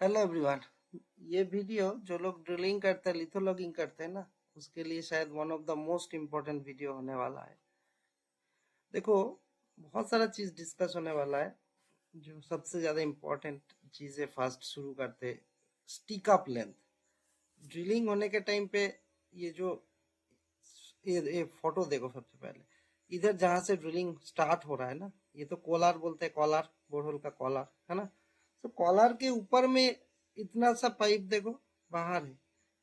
Hello everyone. ये video जो लोग ड्रिलिंग करते हैं, लिथोलॉगिंग करते हैं ना, उसके लिए शायद one of the most important video होने वाला है। देखो, बहुत सारा चीज डिस्कस होने वाला है। जो सबसे ज्यादा इम्पोर्टेंट चीज है, फर्स्ट शुरू करते स्टिक अप लेंथ। ड्रिलिंग होने के टाइम पे ये जो ये फोटो देखो सबसे पहले। इधर जहां से ड्रिलिंग स्टार्ट हो रहा है ना, ये तो कॉलर बोलते हैं, कॉलर, बोरहोल का कॉलर है ना। तो कॉलर के ऊपर में इतना सा पाइप देखो बाहर है।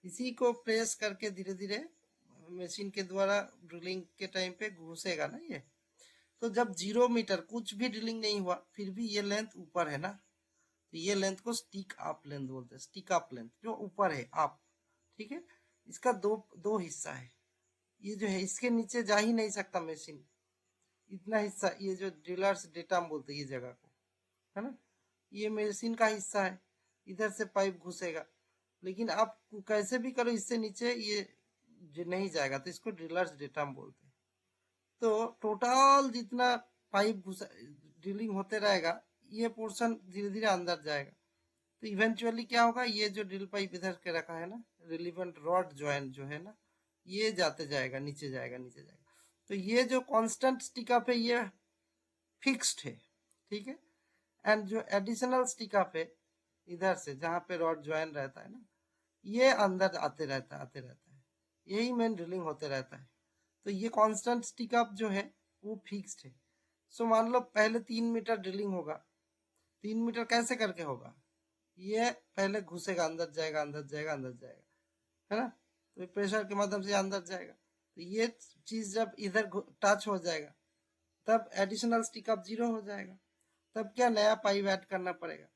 इसी को प्रेस करके धीरे धीरे मशीन के द्वारा ड्रिलिंग के टाइम पे घुसेगा ना ये। तो जब 0 मीटर कुछ भी ड्रिलिंग नहीं हुआ, फिर भी ये लेंथ ऊपर है ना, तो ये लेंथ को स्टिक अप लेंथ बोलते हैं। स्टिक अप लेंथ जो ऊपर है, अप। ठीक है। इसका दो दो हिस्सा है। ये जो है, इसके नीचे जा ही नहीं सकता मशीन। इतना हिस्सा, ये जो ड्रिलर्स डेटम बोलते हैं ये जगह को, है ना, ये मशीन का हिस्सा है। इधर से पाइप घुसेगा, लेकिन आप कैसे भी करो, इससे नीचे ये जो नहीं जाएगा, तो इसको ड्रिलर्स डेटम बोलते हैं। तो टोटल जितना पाइप घुसा ड्रिलिंग होते रहेगा, ये पोर्शन धीरे धीरे अंदर जाएगा। तो इवेंचुअली क्या होगा, ये जो ड्रिल पाइप इधर के रखा है ना, रिलीवेंट रॉड जॉइंट जो है ना, ये जाते जाएगा, नीचे जाएगा, नीचे जाएगा। तो ये जो कांस्टेंट स्टिक अप है, ये फिक्स्ड है। ठीक है। एंड जो एडिशनल स्टिक अप है, इधर से जहां पे रॉड ज्वाइन रहता है ना, ये अंदर आते रहता है, आते रहता है। यही मेन ड्रिलिंग होते रहता है। तो ये कांस्टेंट स्टिक अप जो है, वो फिक्स्ड है। सो मान लो पहले 3 मीटर ड्रिलिंग होगा। 3 मीटर कैसे करके होगा, ये पहले घुसेगा, अंदर जाएगा, अंदर जाएगा, अंदर जाएगा, है ना। तो प्रेशर के माध्यम से अंदर जाएगा। तो ये चीज जब इधर टच हो जाएगा, तब एडिशनल स्टिकअप 0 हो जाएगा। तब क्या, नया पाइप ऐड करना पड़ेगा।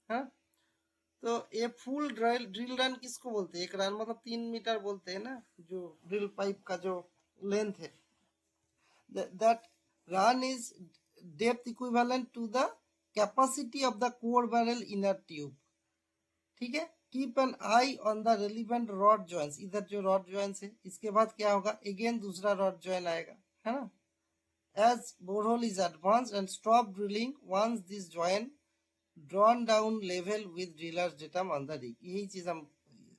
हाँ। तो ये फुल ड्रिल ड्रिल रन किसको बोलते हैं? एक रन मतलब 3 मीटर बोलते हैं ना, जो ड्रिल पाइप का जो लेंथ है, that run is depth equivalent to the capacity of the core barrel inner tube। ठीक है। Keep an I on the relevant rod joints. इधर जो रॉड जॉइंट्स है, इसके बाद क्या होगा, अगेन दूसरा रॉड जॉइन आएगा, है ना। As borehole is advanced and stop drilling once this joint drawn down level with drillers datum on the rig। यही चीज हम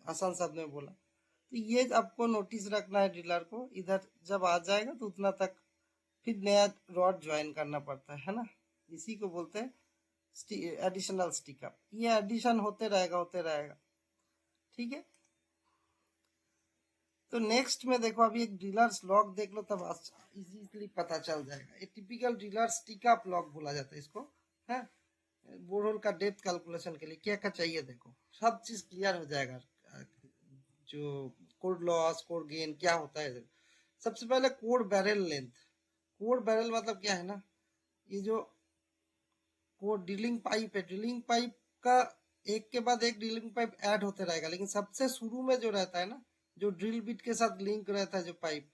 आसान शब्द में बोला। तो ये आपको नोटिस रखना है, ड्रिलर को इधर जब आ जाएगा तो उतना तक फिर नया रॉड ज्वाइन करना पड़ता है ना। इसी को बोलते हैं एडिशनल स्टिकअप। ये एडिशन होते रहेगा, होते रहेगा। ठीक है। तो नेक्स्ट में देखो, अभी एक डीलर्स लॉग देख लो, तब इजीली पता चल जाएगा। एक टिपिकल डीलर स्टिकअप लॉग बोला जाता है इसको, है। बोरहोल का डेप्थ कैलकुलेशन के लिए क्या क्या चाहिए, देखो सब चीज क्लियर हो जाएगा। जो कोड लॉस, कोड गेन क्या होता है। सबसे पहले code barrel length. Code barrel मतलब क्या है ना, ये जो कोड ड्रिलिंग पाइप है, ड्रिलिंग पाइप का एक के बाद एक ड्रिलिंग पाइप ऐड होते रहेगा, लेकिन सबसे शुरू में जो रहता है ना, जो ड्रिल बिट के साथ लिंक रहता है जो पाइप,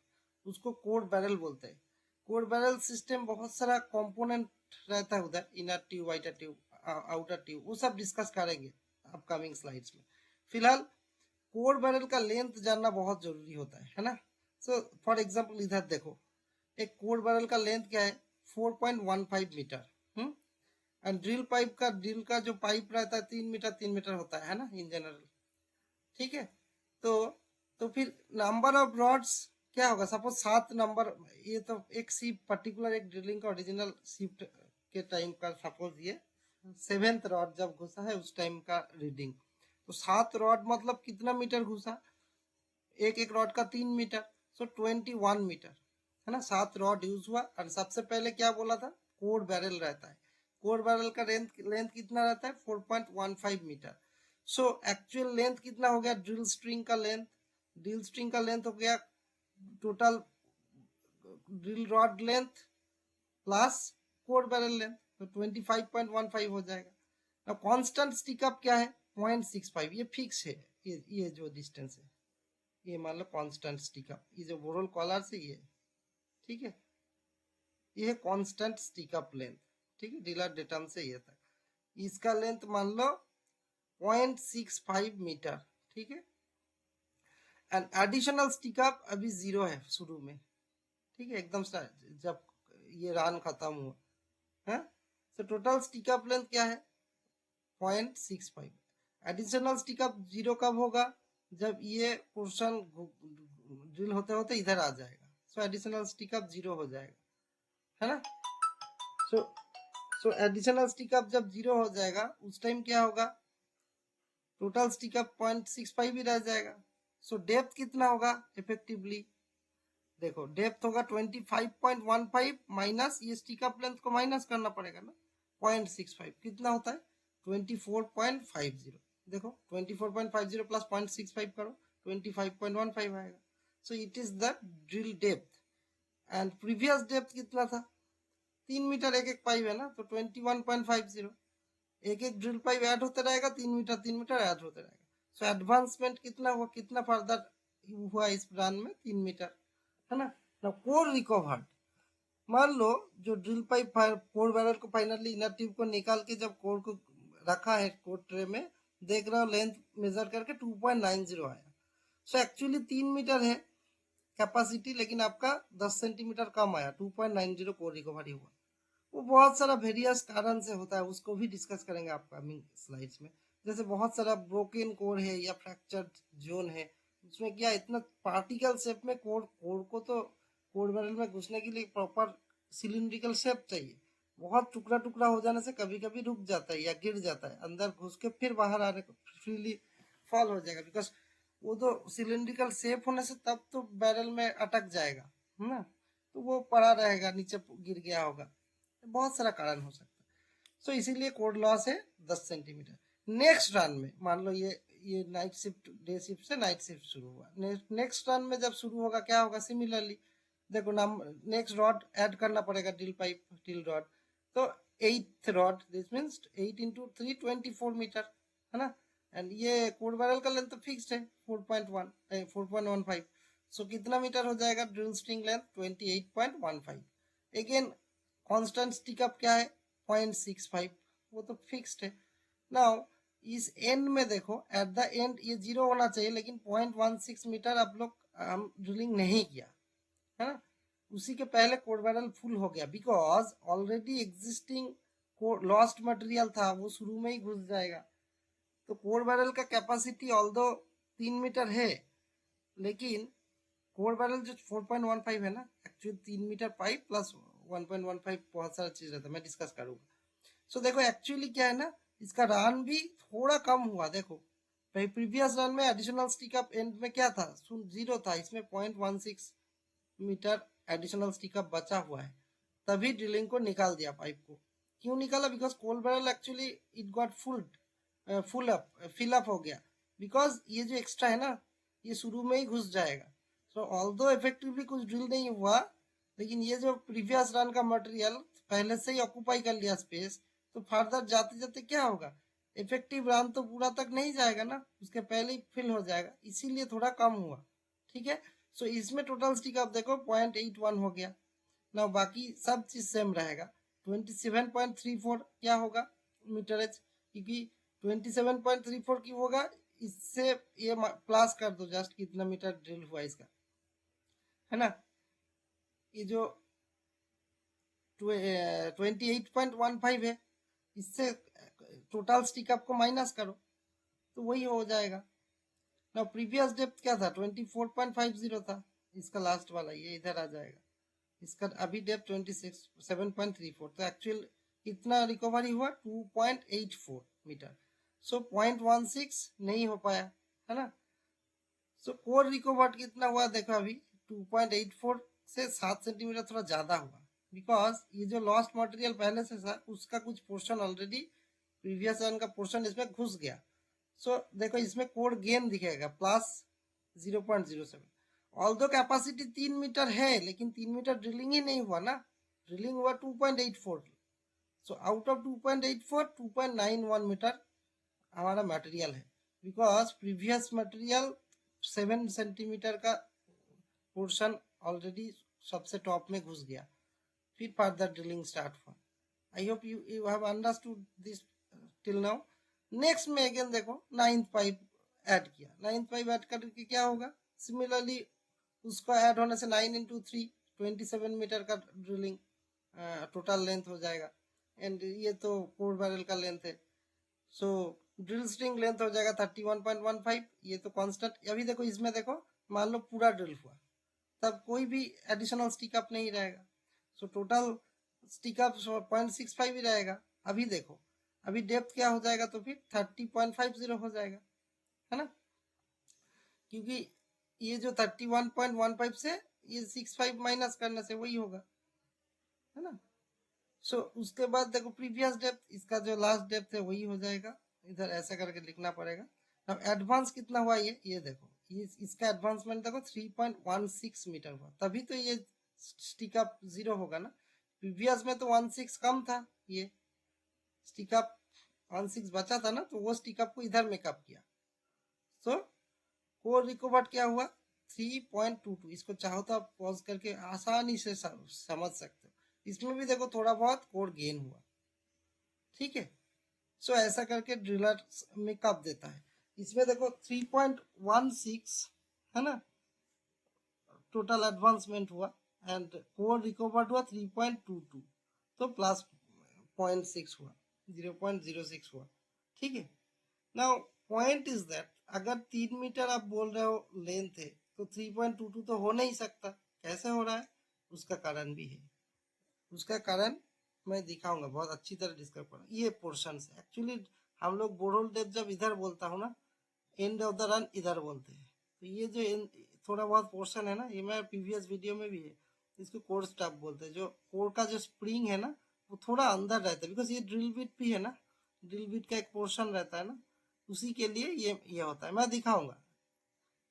उसको कोड बैरल बोलते हैं। कोड बैरल सिस्टम बहुत सारा कंपोनेंट रहता है उधर, inner tube, outer tube, outer tube, वो सब डिस्कस करेंगे अपकमिंग स्लाइड्स में। फिलहाल कोड बैरल का लेंथ जानना बहुत जरूरी होता है ना। सो फॉर एग्जाम्पल इधर देखो, एक कोड बैरल का लेंथ क्या है, 4.15 मीटर। एंड ड्रिल का जो पाइप रहता है 3 मीटर, 3 मीटर होता है ना, इन जनरल। ठीक है। तो तो फिर नंबर ऑफ रॉड्स क्या होगा, सपोज 7 नंबर। ये तो एक शिफ्ट, पर्टिकुलर एक ड्रिलिंग का ओरिजिनल शिफ्ट के टाइम का, सपोज ये 7th रॉड जब घुसा है उस टाइम का रीडिंग। तो 7 रॉड मतलब कितना मीटर घुसा, एक एक रॉड का 3 मीटर। सो 21 मीटर, है ना। 7 रॉड यूज हुआ। और सबसे पहले क्या बोला था, कोर बैरल रहता है। कोर बैरल का लेंथ लेंथ कितना रहता है, 4.15 मीटर। सो एक्चुअल लेंथ कितना हो गया, ड्रिल स्ट्रिंग का लेंथ। ड्रिल स्ट्रिंग का लेंथ हो गया total drill rod length plus core barrel length, तो 25.15 हो जाएगा। अब कांस्टेंट स्टिकअप क्या है, 0.65। ये फिक्स है। ये जो डिस्टेंस है, ये मान लो कांस्टेंट स्टिकअप। ये जो बोरल कॉलर से ये, ठीक है, ये है कांस्टेंट स्टिकअप लेंथ। ठीक है, डीलर डेटम से ये तक इसका लेंथ मान लो 0.65 मीटर। ठीक है। एंड एडिशनल स्टिकअप अभी 0 है शुरू में। ठीक है, एकदम जब ये रान खत्म हुआ है। तो टोटल स्टिकअप लेंथ क्या है, 0.65। एडिशनल स्टिक अप जीरो कब होगा? जब ये पोर्शन ड्रिल होते होते इधर आ जाएगा, सो एडिशनल स्टिक अप जीरो हो जाएगा, है ना। सो सो एडिशनल स्टिक अप जब जीरो हो जाएगा उस टाइम क्या होगा? टोटल स्टिक अप 0.65 ही रह जाएगा। सो डेप्थ कितना होगा इफेक्टिवली? देखो डेप्थ होगा 25.15 माइनस ये स्टिक अप लेंथ को माइनस करना पड़ेगा ना, 0.65 कितना होता है? 24.50। देखो 24.50 प्लस 0.65 करो 25.15 आएगा। सो it is the drill depth. And previous depth कितना था? 3 मीटर एक एक पाइप है ना, तो 21.50। एक एक ड्रिल पाइप ऐड होते रहेगा, 3 मीटर ऐड होते रहेगा। सो एडवांसमेंट कितना हुआ, कितना फर्दर हुआ इस रन में? 3 मीटर, है ना। ना कोर रिकवर्ड, मान लो जो ड्रिल पाइप कोर बैरल को फाइनली इनर ट्यूब को निकाल के जब कोर को रखा है कोर ट्रे में, देख रहा हूँ लेंथ मेजर करके 2.90 आया। सो एक्चुअली 3 मीटर है कैपेसिटी, लेकिन आपका 10 सेंटीमीटर कम आया, 2.90 कोर रिकवरी हुआ। वो बहुत सारा वेरियस कारण से होता है, उसको भी डिस्कस करेंगे अपकमिंग स्लाइड्स में। जैसे बहुत सारा ब्रोकन कोर है या फ्रैक्चर्ड जोन है, उसमें क्या इतना पार्टिकल शेप में कोर कोर को तो कोर बैरल में घुसने के लिए प्रॉपर सिलिंड्रिकल शेप चाहिए। बहुत टुकड़ा टुकड़ा हो जाने से कभी कभी रुक जाता है या गिर जाता है, अंदर घुस के फिर बाहर आने को फ्रीली फॉल हो जाएगा, बिकॉज वो तो सिलिंड्रिकल शेप होने से तब तो बैरल में अटक जाएगा, है ना, तो वो पड़ा रहेगा, नीचे गिर गया होगा, बहुत सारा कारण हो सकता है। सो इसीलिए कोड लॉस है 10 सेंटीमीटर। नेक्स्ट रन में मान लो ये नाइट शिफ्ट, डे शिफ्ट से नाइट शिफ्ट शुरू हुआ, नेक्स्ट रन में जब शुरू होगा क्या होगा? सिमिलरली देखो नाम नेक्स्ट रॉड ऐड करना पड़ेगा, ड्रिल पाइप ड्रिल रॉड, तो 8th rod, this means 8 into 3 24 metre, है ना। एंड ये कोड बैरल का लेंथ तो फिक्स्ड है 4.15। सो कितना मीटर हो जाएगा drill string length? 28.15। Again constant stick up क्या है? 0.65, वो तो फिक्स्ड है। नाउ इस एंड में देखो, एट द एंड ये जीरो होना चाहिए, लेकिन 0.16 मीटर आप लोग हम ड्रिलिंग नहीं किया, है ना। उसी के पहले कोर बैरल फुल हो गया, because already existing lost material था, वो शुरू में ही घुस जाएगा। तो कोर बैरल का कैपेसिटी ऑल्दो 3 मीटर है, लेकिन कोर बैरल जो 4.15 है ना, एक्चुअली 3 मीटर पाइप प्लस 1.15 बहुत सारा चीज रहता है, मैं डिस्कस करूंगा। सो देखो एक्चुअली क्या है ना, इसका रन भी थोड़ा कम हुआ। देखो प्रीवियस रन में एडिशनल स्टिक अप एंड में क्या था? जीरो था, इसमें 0.16 मीटर एडिशनल स्टिक अप बचा हुआ है, तभी ड्रिलिंग को निकाल दिया पाइप को। क्यों निकाला? Because core barrel actually it got fill up हो गया, बिकॉज ये जो एक्स्ट्रा है ना, ये शुरू में ही घुस जाएगा। सो ऑल्दो इफेक्टिवली कुछ ड्रिल नहीं हुआ, लेकिन ये जो प्रीवियस रन का मटेरियल पहले से ही ऑक्यूपाई कर लिया स्पेस, तो फर्दर जाते जाते क्या होगा? इफेक्टिव रन तो पूरा तक नहीं जाएगा ना, उसके पहले ही फिल हो जाएगा, इसीलिए थोड़ा कम हुआ, ठीक है। सो इसमें टोटल स्टिक आप देखो 0.81 हो गया ना, बाकी सब चीज सेम रहेगा। 27.34 क्या होगा मीटरेज? क्योंकि 27.34 की होगा, इससे ये प्लस कर दो जस्ट, कितना मीटर ड्रिल हुआ इसका, है ना। ये जो 28.15 है, इससे टोटल स्टिक अप को माइनस करो तो वही हो जाएगा ना। प्रीवियस डेप्थ क्या था? 24.50 था, इसका लास्ट वाला ये इधर आ जाएगा। इसका अभी डेप्थ 27.34, तो एक्चुअल कितना रिकवरी हुआ? 2.84 मीटर। सो 0.16 नहीं हो पाया, है ना। सो कोर रिकवर्ड कितना हुआ देखो अभी? 2.84 से 7 सेंटीमीटर थोड़ा ज्यादा हुआ, बिकॉज ये जो लॉस्ट मटेरियल पहले से था उसका कुछ पोर्शन ऑलरेडी प्रीवियस वन का पोर्शन इसमें घुस गया। सो देखो इसमें कोड गेन दिखेगा प्लस 0.07। ऑल्दो कैपेसिटी 3 मीटर है, लेकिन 3 मीटर ड्रिलिंग ही नहीं हुआ ना, ड्रिलिंग हुआ 2.84। सो आउट ऑफ 2.84 2.91 मीटर हमारा मटेरियल है, बिकॉज प्रीवियस मटेरियल 7 सेंटीमीटर का पोर्शन ऑलरेडी सबसे टॉप में घुस गया, फिर फर्दर ड्रिलिंग स्टार्ट हुआ। I hope you have understood this till now. Next में अगेन देखो 9th पाइप ऐड किया, 9th पाइप ऐड करके क्या होगा? सिमिलरली उसका ऐड होने से 9 इंटू 3 27 मीटर का ड्रिलिंग टोटल लेंथ हो जाएगा। एंड ये तो कोर बैरल का लेंथ है, सो ड्रिल स्ट्रिंग लेंथ हो जाएगा 31.15। ये तो कांस्टेंट। अभी देखो इसमें देखो, मान लो पूरा ड्रिल हुआ तब कोई भी एडिशनल स्टिक अप नहीं रहेगा। सो टोटल स्टिक अप 0.65 ही रहेगा। अभी देखो, अभी डेप्थ क्या हो जाएगा, तो फिर 30.50 हो जाएगा, है ना, क्योंकि ये जो 31.15 से ये 65 माइनस करने से वही होगा, है ना। सो उसके बाद देखो प्रीवियस डेप्थ, इसका जो लास्ट डेप्थ है वही हो जाएगा। इधर ऐसा करके लिखना पड़ेगा। अब एडवांस कितना हुआ, ये देखो, ये इसका एडवांसमेंट देखो 3.16 मीटर हुआ, तभी तो ये स्टिक अप 0 होगा ना। प्रीवियस में तो 16 कम था, ये स्टिक अप 16 बचा था ना, तो वो स्टिक अप को इधर मेकअप किया। सो कोर रिकवर्ड क्या हुआ, 3.22। इसको चाहो तो आप पॉज करके आसानी से समझ सकते हो। इसमें भी देखो थोड़ा बहुत कोर गेन हुआ, ठीक है। सो ऐसा करके ड्रिलर में कब देता है। इसमें देखो 3.16 है ना, टोटल एडवांसमेंट हुआ, एंड कोर रिकवर्ड हुआ 3.22, तो प्लस 0.6 हुआ, 0.06 हुआ, ठीक है। नाउ पॉइंट इज दैट अगर 3 मीटर आप बोल रहे हो लेंथ है, तो 3.22 तो हो नहीं सकता। कैसे हो रहा है, उसका कारण भी है। उसका कारण मैं दिखाऊंगा, बहुत अच्छी तरह डिस्कस करूंगा। ये पोर्शन से एक्चुअली हम लोग बोरोल डेप्थ जब इधर बोलता हूँ ना, एंड ऑफ द रन इधर बोलते हैं। तो ये जो थोड़ा बहुत पोर्शन है ना, ये मैं प्रीवियस वीडियो में भी है, इसको कोर स्टॉप बोलते हैं। जो कोर का जो स्प्रिंग है ना, वो थोड़ा अंदर रहता है, बिकॉज ये ड्रिल बिट भी है ना, ड्रिल बिट का एक पोर्शन रहता है ना, उसी के लिए ये होता है। मैं दिखाऊंगा,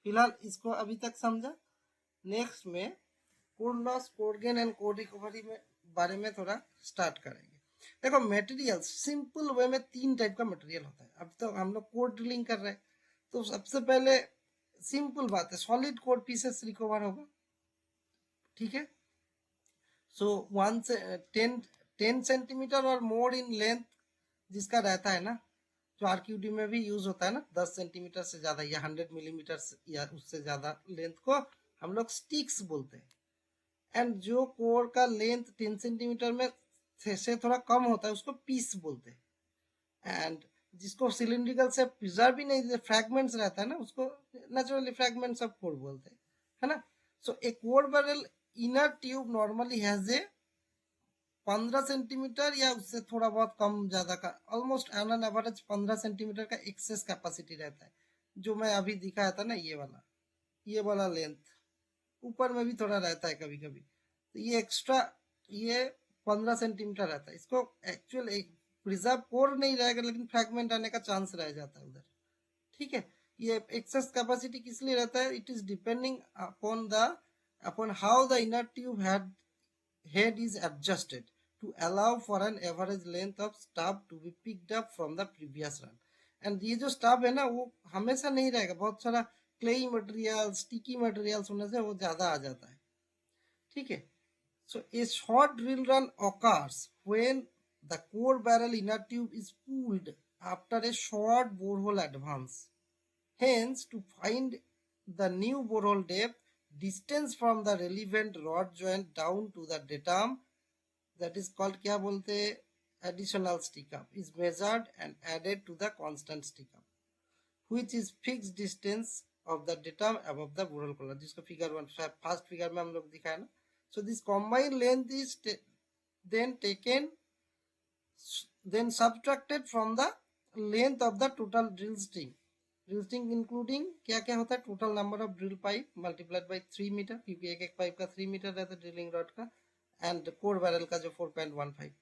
फिलहाल इसको अभी तक समझा। नेक्स्ट में core loss, core gain and core recovery में बारे में थोड़ा स्टार्ट करेंगे। देखो मटेरियल सिंपल वे में 3 टाइप का मटेरियल होता है। अब तो हम लोग कोर ड्रिलिंग कर रहे हैं, तो सबसे पहले सिंपल बात है, सॉलिड कोर पीसेस रिकवर होगा, ठीक है। सो 10 सेंटीमीटर और मोर इन लेंथ जिसका रहता है ना, जो आरक्यूडी में भी यूज होता है ना, 10 सेंटीमीटर से ज्यादा या 100 मिलीमीटर या उससे ज्यादा लेंथ को हम लोग स्टिक्स बोलते हैं। एंड जो कोर का लेंथ 10 सेंटीमीटर में से थोड़ा कम होता है, उसको पीस बोलते हैं। एंड जिसको सिलिंड्रिकल से प्रिजर्व भी नहीं, फ्रैगमेंट्स रहता है ना, उसको नेचुरली फ्रैगमेंट्स ऑफ कोर बोलते हैं, है ना। So a core barrel inner tube normally has a 15 centimetre या उससे थोड़ा बहुत कम ज्यादा का, ऑलमोस्ट ऑन एवरेज 15 सेंटीमीटर का एक्सेस कैपेसिटी रहता है। जो मैं अभी दिखाया था ना, ये वाला लेंथ ऊपर में भी थोड़ा रहता है कभी कभी, तो ये एक्स्ट्रा, ये 15 सेंटीमीटर रहता है। इसको एक्चुअल एक प्रिजर्व कोर नहीं रहेगा, लेकिन फ्रैगमेंट आने का चांस रह जाता है उधर, ठीक है। ये एक्सेस कैपेसिटी किस लिए रहता है, it is depending upon how the inner tube head is adjusted to allow for an average length of stub to be picked up from the previous run. And ये जो stub है ना, वो हमेशा नहीं रहेगा, बहुत सारा क्लेई मटेरियल, स्टिकी मटेरियल्स होने से वो ज्यादा आ जाता है, ठीक है। So a short drill run occurs when the core barrel inner tube is pulled after a short borehole advance. Hence, to find the new borehole depth, distance from the relevant rod joint down to the datum, that is called क्या बोलते हैं, additional stick up, is measured and added to the constant stick up, which is fixed distance of the datum above the borehole collar, जिसको figure 1 first figure में हम लोग दिखाया ना। So this combined length is then taken, then subtracted from the length of the total drill string. Drill string including क्या क्या होता है, total number of drill pipe multiplied by 3 metre, क्योंकि एक एक पाइप का 3 मीटर रहता है ड्रिलिंग रॉड का, एंड कोर बैरल का जो 4.15।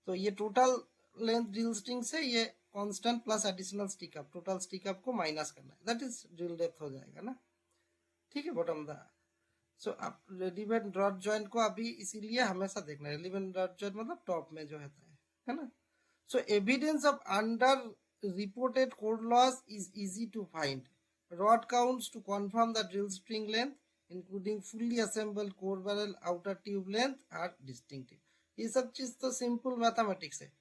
तो ये टोटल लेंथ ड्रिल स्ट्रिंग से ये constant plus additional stick-up, total stick-up को माइनस करना है, दैट इज ड्रिल डेप्थ हो जाएगा ना, ठीक है। बॉटम द सो आप रेलिवेंट रॉड जॉइंट को अभी इसीलिए हमेशा देखना है, रेलिवेंट रॉड जॉइंट मतलब टॉप में जो है ना। So evidence of under reported core loss is easy to find. Rod counts to confirm the drill string length, including fully assembled core barrel outer tube length, are distinctive. ये सब चीज तो simple mathematics है।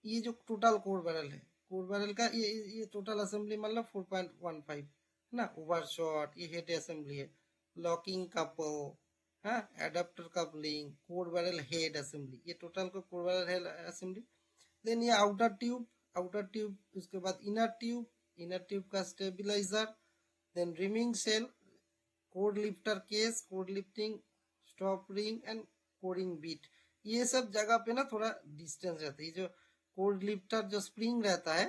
ये जो total core barrel है, core barrel का ये टोटल असेंबली मतलब 4.15 है ना, ओवर शॉट, ये हेड असेंबली है, लॉकिंग कपल, हाँ, adapter coupling, core barrel head assembly, ये टोटल को core barrel head assembly. Then ये आउटर ट्यूब आउटर ट्यूब, उसके बाद इनर ट्यूब का stabiliser, then reaming shell, core lifter case, core lifting, stop ring and coring bit. ये सब जगह पे ना थोड़ा डिस्टेंस रहता है। जो कोड लिफ्टर जो स्प्रिंग रहता है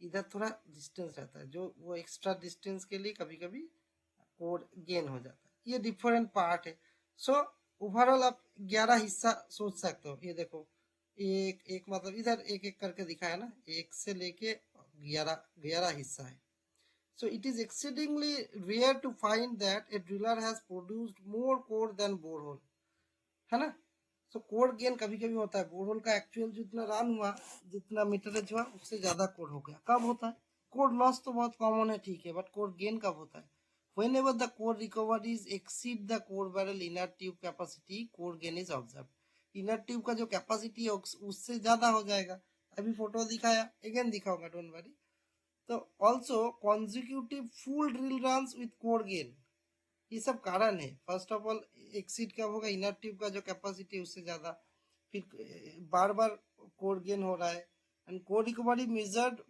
इधर थोड़ा डिस्टेंस रहता है, जो वो एक्स्ट्रा डिस्टेंस के लिए कभी कभी कोड गेन हो जाता है। ये डिफरेंट पार्ट है। सो ओवरऑल आप 11 हिस्सा सोच सकते हो। ये देखो एक एक मतलब इधर एक एक करके दिखाया ना, एक से लेके 11 हिस्सा है। So it is exceedingly rare to find that a driller has produced more core than borehole, है ना। सो कोड गेन कभी कभी होता है, बोरहोल का एक्चुअल जितना रन हुआ, जितना मीटरेज हुआ उससे ज्यादा कोड हो गया। कब होता है? कोड लॉस तो बहुत कॉमन है, ठीक है, बट कोड गेन कब होता है? whenever the core recoveries exceed the core barrel inner tube capacity, core gain is observed। inner tube का जो कैपेसिटी है उससे ज्यादा हो जाएगा। अभी फोटो दिखाया, अगेन दिखाऊंगा, डोंट वरी। तो also consecutive full drill runs with core gain, ये सब कारण है। फर्स्ट ऑफ ऑल एक्सीड कब होगा? इनर ट्यूब का जो कैपेसिटी है उससे ज्यादा, फिर बार बार कोर गेन हो रहा है। And core recovery measured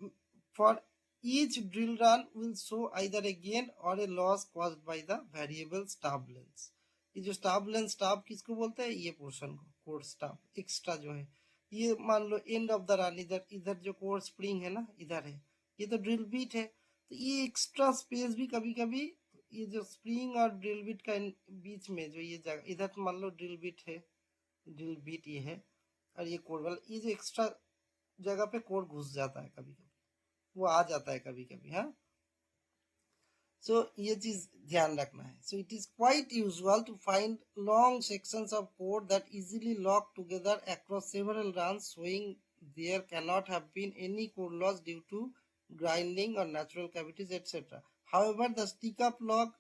for each drill run will show either a gain or a loss caused by the variable staff length. ये जो स्टाफ लेंथ, स्टाफ किसको बोलते हैं? ये पोर्शन को, कोर स्टाफ एक्स्ट्रा जो है। ये मान लो एंड ऑफ द रन, इधर इधर जो कोर स्प्रिंग है ना, इधर है, ये तो ड्रिल बीट है, तो ये एक्स्ट्रा स्पेस भी कभी कभी, ये जो स्प्रिंग और ड्रिल बीट का बीच में जो ये जगह, इधर तो मान लो ड्रिल बीट है, ड्रिल बीट ये है, और ये कोर वाला, ये जो एक्स्ट्रा जगह पे कोर घुस जाता है कभी कभी, वो आ जाता है कभी कभी, हाँ। सो ये चीज ध्यान रखना है। So it is quite usual to find long sections of core that easily lock together across several runs, showing there cannot have been any core loss due to grinding or natural cavities, etc. However, the stick-up log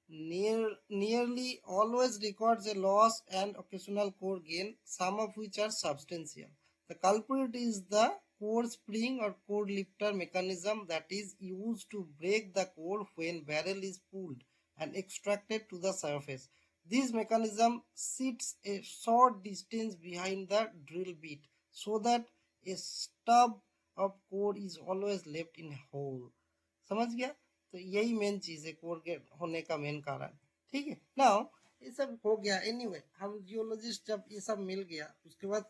nearly always records a loss and occasional core gain, some of which are substantial. The culprit is the core spring or core lifter mechanism that is used to break the core when barrel is pulled and extracted to the surface. This mechanism sits a short distance behind the drill bit so that a stub of core is always left in hole. समझ गया? तो यही main चीज है core के होने का main कारण, ठीक है। नाउ ये सब हो गया। एनीवे हम जियोलॉजिस्ट जब ये सब मिल गया, उसके बाद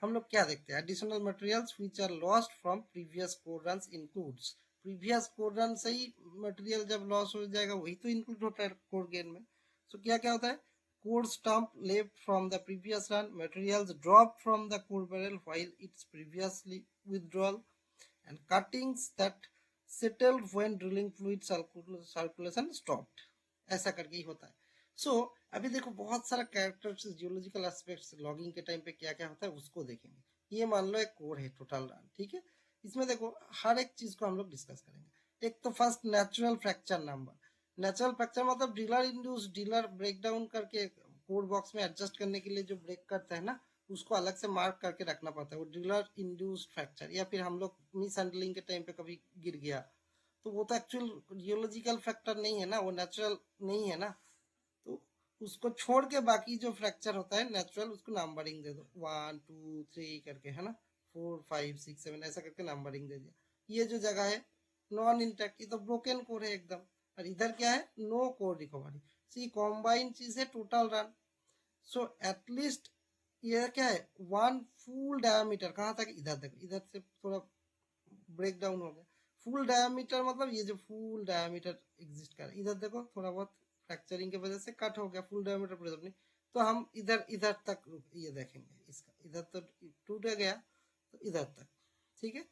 हम लोग क्या देखते हैं? Additional materials which are lost from previous core runs includes. Previous core run से ही मटेरियल जब लॉस हो जाएगा वही तो इंक्लूड होता है कोर गेन में। सो क्या क्या होता है? core stump left from the previous run, materials dropped from the core barrel while it's previously withdrawal, and cuttings that settled when drilling fluid circulation stopped। ऐसा करके ही होता है। सो अभी देखो बहुत सारा कैरेक्टर्स, जियोलॉजिकल एस्पेक्ट्स लॉगिंग के टाइम पे क्या क्या होता है उसको देखेंगे। ये मान लो एक कोर है टोटल रन, ठीक है। इसमें देखो हर एक चीज को हम लोग डिस्कस करेंगे। एक तो first natural fracture number. Natural fracture मतलब driller induce, driller break down करके कोर बॉक्स में एडजस्ट करने के लिए जो ब्रेक करता है ना, उसको अलग से मार्क करके रखना पड़ता है, वो ड्रिलर इंड्यूस्ड फ्रैक्चर। या फिर हम लोग मिस हैंडलिंग के टाइम पे कभी गिर गया तो वो तो एक्चुअल जियोलॉजिकल फैक्टर नहीं है ना, वो नेचुरल नहीं है ना। तो उसको छोड़ के बाकी जो फ्रैक्चर होता है नेचुरल, उसको नंबरिंग दे दो 1 2 3 करके, है ना, 4 5 6 7 ऐसा करके नंबरिंग दे दिया। ये जो जगह है नॉन इंटैक्ट, ये तो ब्रोकन कोर है एकदम। और इधर क्या है? No core recovery. See combine चीज है टोटल रन। सो एटलीस्ट ये क्या है? 1 फुल डायमीटर, कहाँ तक? इधर तक। इधर से थोड़ा ब्रेक डाउन हो गया। फुल डायमीटर मतलब ये जो फुल डायमीटर एग्जिस्ट कर रहा है, इधर देखो थोड़ा बहुत फ्रैक्चरिंग की वजह से कट हो गया, फुल डायमीटर प्रेशर नहीं। तो हम इधर इधर तक ये देखेंगे, इसका इधर तो टूट गया तो इधर तक, ठीक है।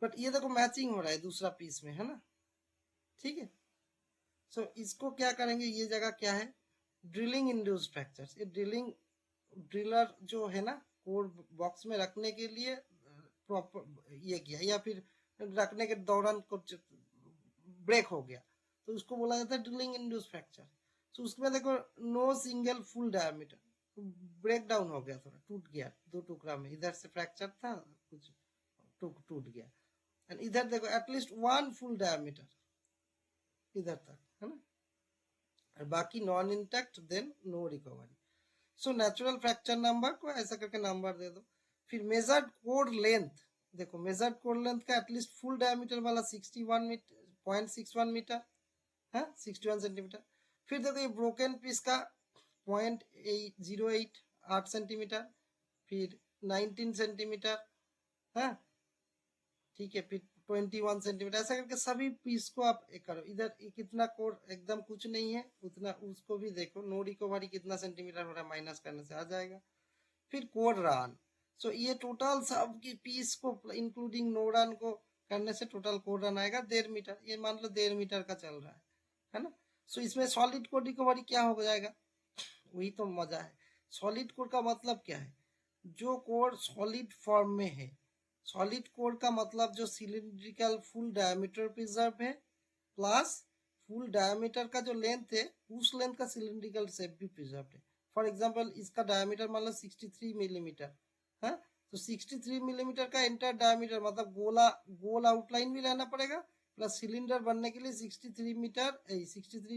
बट ये देखो मैचिंग हो रहा है दूसरा पीस में, है ना, ठीक है। सो इसको क्या करेंगे? ये जगह क्या है? Drilling induced fractures. ये ड्रिलिंग, ड्रिलर जो है ना कोर बॉक्स में रखने के लिए प्रॉपर ये किया, या फिर रखने के दौरान कुछ ब्रेक हो गया तो उसको बोला जाता है ड्रिलिंग इंड्यूस्ड फ्रैक्चर। तो उसमें देखो no single full diameter, break down हो गया, थोड़ा टूट गया दो टुकड़ा में, इधर से फ्रैक्चर था कुछ टूट गया। एंड इधर देखो एटलीस्ट 1 फुल डायमीटर इधर तक, है ना, और बाकी non intact, then no recovery. So natural fracture number को ऐसा करके नंबर दे दो। फिर मेजर्ड कोर लेंथ, देखो मेजर्ड कोर लेंथ का एटलीस्ट फुल डायमीटर वाला 61.61 मीटर है, 61 सेंटीमीटर। फिर देखो ये ब्रोकन पीस का 0.08 8 सेंटीमीटर, फिर 19 सेंटीमीटर है, ठीक है, फिर 21 सेंटीमीटर, ऐसा करके सभी पीस को आप एक करो। इधर कितना कोर एकदम कुछ नहीं है उतना, उसको भी देखो। नो रिकवरी कितना सेंटीमीटर हो रहा है, माइनस करने से आ जाएगा। फिर कोड रन, सो ये टोटल सब की पीस को इंक्लूडिंग नो रन को करने से टोटल कोड रन आएगा 1.5 मीटर। ये मान लो 1.5 मीटर का चल रहा है ना। सो इसमें सॉलिड कोड रिकवरी क्या हो जाएगा, वही तो मजा है। सॉलिड कोड का मतलब क्या है, जो कोड सॉलिड फॉर्म में है। सॉलिड कोड का मतलब जो सिलिंड्रिकल फुल डायमीटर प्रिजर्व है, प्लस फुल डायमीटर का जो लेंथ है उस लेंथ का सिलिंड्रिकल शेप भी प्रिजर्व है। फॉर एग्जांपल इसका डायमीटर मान लो 63 मिलीमीटर है, तो 63 मिलीमीटर का एंटायर डायमीटर मतलब गोल आउटलाइन भी रहना पड़ेगा, प्लस सिलेंडर बनने के लिए 63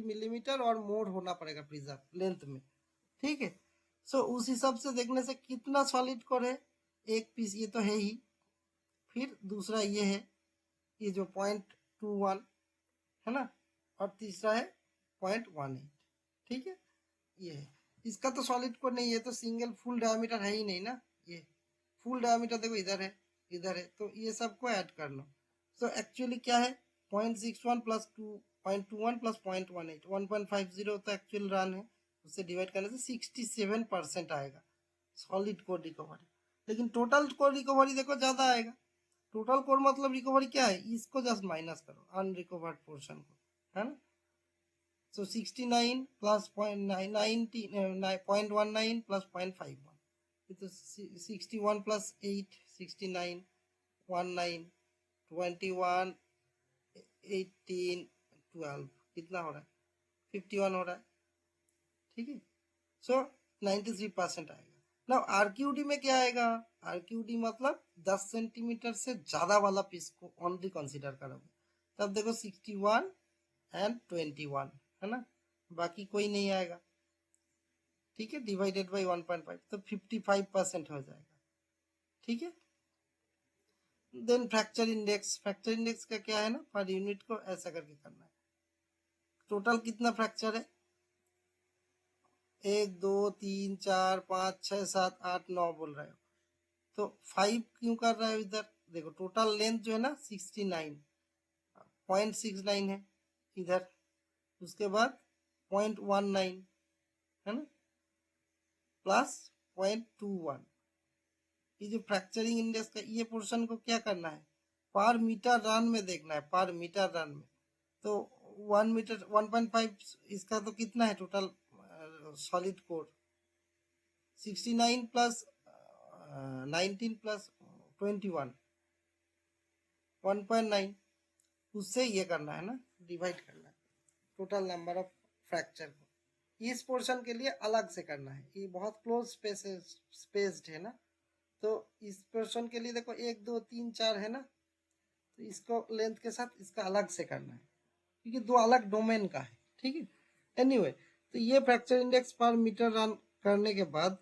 मिलीमीटर और मोर होना पड़ेगा प्रिजर्व लेंथ में, ठीक है। सो उस हिसाब से देखने से कितना सॉलिड कोर है, एक पीस ये तो है ही, फिर दूसरा ये है, ये जो 0.21 है ना, और तीसरा है 0.18, ठीक है। ये है, इसका तो सॉलिड कोर नहीं है, तो सिंगल फुल डायमीटर है ही नहीं ना। ये फुल डायमीटर देखो इधर है, इधर है, तो ये सबको ऐड कर लो। तो एक्चुअली क्या है, 0.61 प्लस 2.21 प्लस 0.18 1.50 तो एक्चुअल रन है, उससे डिवाइड करने से 67% आएगा सॉलिड कोर रिकवरी। लेकिन टोटल कोर रिकवरी देखो ज्यादा आएगा। टोटल कोर मतलब रिकवरी क्या है, इसको जस्ट माइनस करो अनरिकवर्ड पोर्शन को, है ना। सो 69 प्लस 0.19 प्लस 0.51, तो 61 प्लस 8 69 19 21 18 12 कितना हो रहा है, 51 हो रहा है, ठीक है। सो 93% आएगा। ना आरक्यूडी में क्या आएगा, आरक्यूडी मतलब 10 सेंटीमीटर से ज्यादा वाला पीस को ओनली कंसीडर करोगे, तब देखो 61 एंड 21 है ना, बाकी कोई नहीं आएगा, ठीक है। डिवाइडेड बाई 1.5 तो 55% हो जाएगा, ठीक है। Then fracture index, fracture index का क्या है ना, पर यूनिट को ऐसा करके करना है। टोटल कितना फ्रैक्चर है, 1 2 3 4 5 6 7 8 9 बोल रहे हो, तो 5 क्यों कर रहे हो इधर, देखो टोटल लेंथ जो है ना 69.69 है इधर, उसके बाद 0.19 है ना, प्लस 0.21, ये जो फ्रैक्चरिंग इंडेक्स का ये पोर्शन को क्या करना है, पर मीटर रन में देखना है, पर मीटर रन में। तो 1 मीटर 1.5 इसका तो कितना है total solid core, 69 plus 19 plus 21 1.9, उससे ये करना है ना, डिवाइड करना है टोटल नंबर ऑफ फ्रैक्चर को। इस पोर्शन के लिए अलग से करना है, ये बहुत क्लोज स्पेस्ड है ना, तो इस पोर्शन के लिए देखो 1 2 3 4 है ना, तो इसको लेंथ के साथ इसका अलग से करना है, क्योंकि दो अलग डोमेन का है, ठीक है। एनीवे तो ये फ्रैक्चर इंडेक्स पर मीटर रन करने के बाद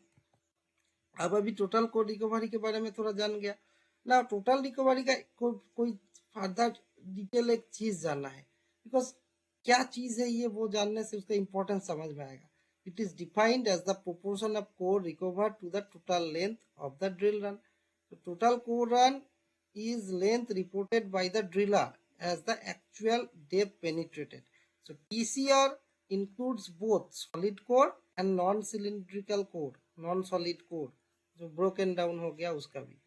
अब अभी टोटल कोड रिकवरी के बारे में थोड़ा जान गया ना। टोटल रिकवरी का कोई फर्दर डिटेल एक चीज जानना है, बिकॉज क्या चीज है ये, वो जानने से उसका इंपॉर्टेंस समझ में आएगा। It is defined as the proportion of core recover to the total length of the drill run. Total core run is length reported by the driller as the actual depth penetrated. So TCR includes both solid core and non-cylindrical core, non-solid core, जो broken down हो गया उसका भी।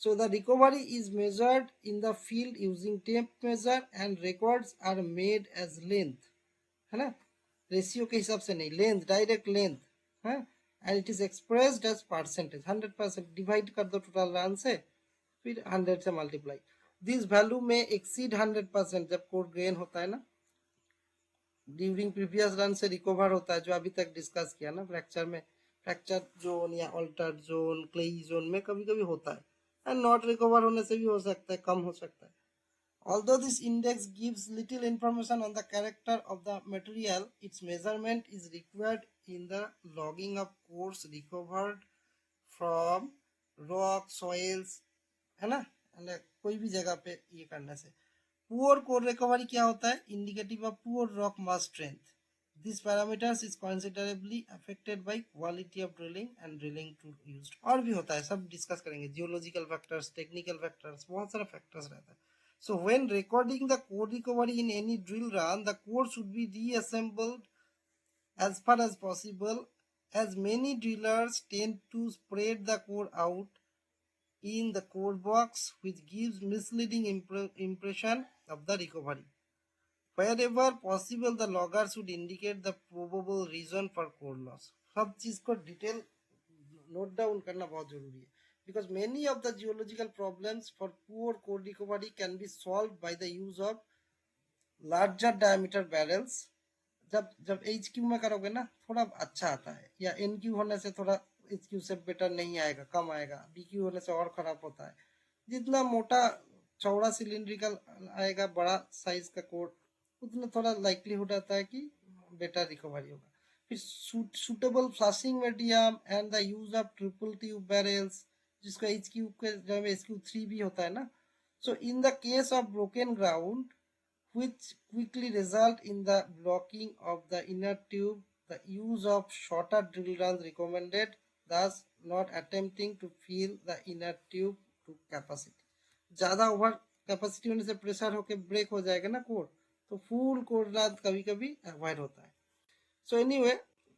So the recovery is measured in the field using tape measure and records are made as length, है ना, ratio के हिसाब से नहीं, लेंथ डायरेक्ट लेंथ है, and it is expressed as percentage, 100% divide कर दो टोटल रन से, फिर 100 से मल्टीप्लाई। दिस वैल्यू में एक्सीड 100% जब कोड गेन होता है ना, ड्यूरिंग प्रीवियस रन से रिकवर होता है, जो अभी तक डिस्कस किया ना फ्रैक्चर में, फ्रैक्चर जोन या ऑल्टर्ड जोन क्लेई जोन में कभी कभी होता है, एंड नॉट रिकवर होने से भी हो सकता है, कम हो सकता है। Although this index gives little information on the character of the material, its measurement is required in the logging of cores recovered from rock, soils, है ना, कोई भी जगह पे ये करने से। पुअर कोर रिकवरी क्या होता है? Indicative of poor rock mass strength. This parameters is considerably affected by quality of drilling and drilling tool used. और भी होता है, सब डिस्कस करेंगे, जियोलॉजिकल फैक्टर्स, टेक्निकल फैक्टर्स, बहुत सारा फैक्टर्स रहता है। So when recording the core recovery in any drill run, the core should be reassembled as far as possible, as many drillers tend to spread the core out in the core box, which gives misleading impression of the recovery. Wherever possible, the logger should indicate the probable reason for core loss. सब चीज को detail note down करना बहुत जरूरी है, because many of the geological problems for poor core recovery can be solved by the use of larger diameter barrels. जब जब H Q में करोगे ना थोड़ा अच्छा आता है, या एन क्यू होने से थोड़ा एच क्यू से बेटर नहीं आएगा, कम आएगा, बी क्यू होने से और खराब होता है। जितना मोटा चौड़ा सिलिंड्रिकल आएगा, बड़ा साइज का कोड, उतना थोड़ा लाइक्लीहुड आता है कि बेटर रिकवरी होगा। फिर suitable flushing medium and the use of triple tube barrels, जिसको एच क्यू के जगह एच क्यू 3 भी होता है ना। So in the case of broken ground which quickly result in the blocking of the inner tube, the use of shorter drill runs recommended, thus not attempting to fill the inner tube to capacity. ज़्यादा over capacity होने से pressure होके break हो जाएगा ना core, तो full core run कभी कभी अवॉइड होता है। सो एनीवे,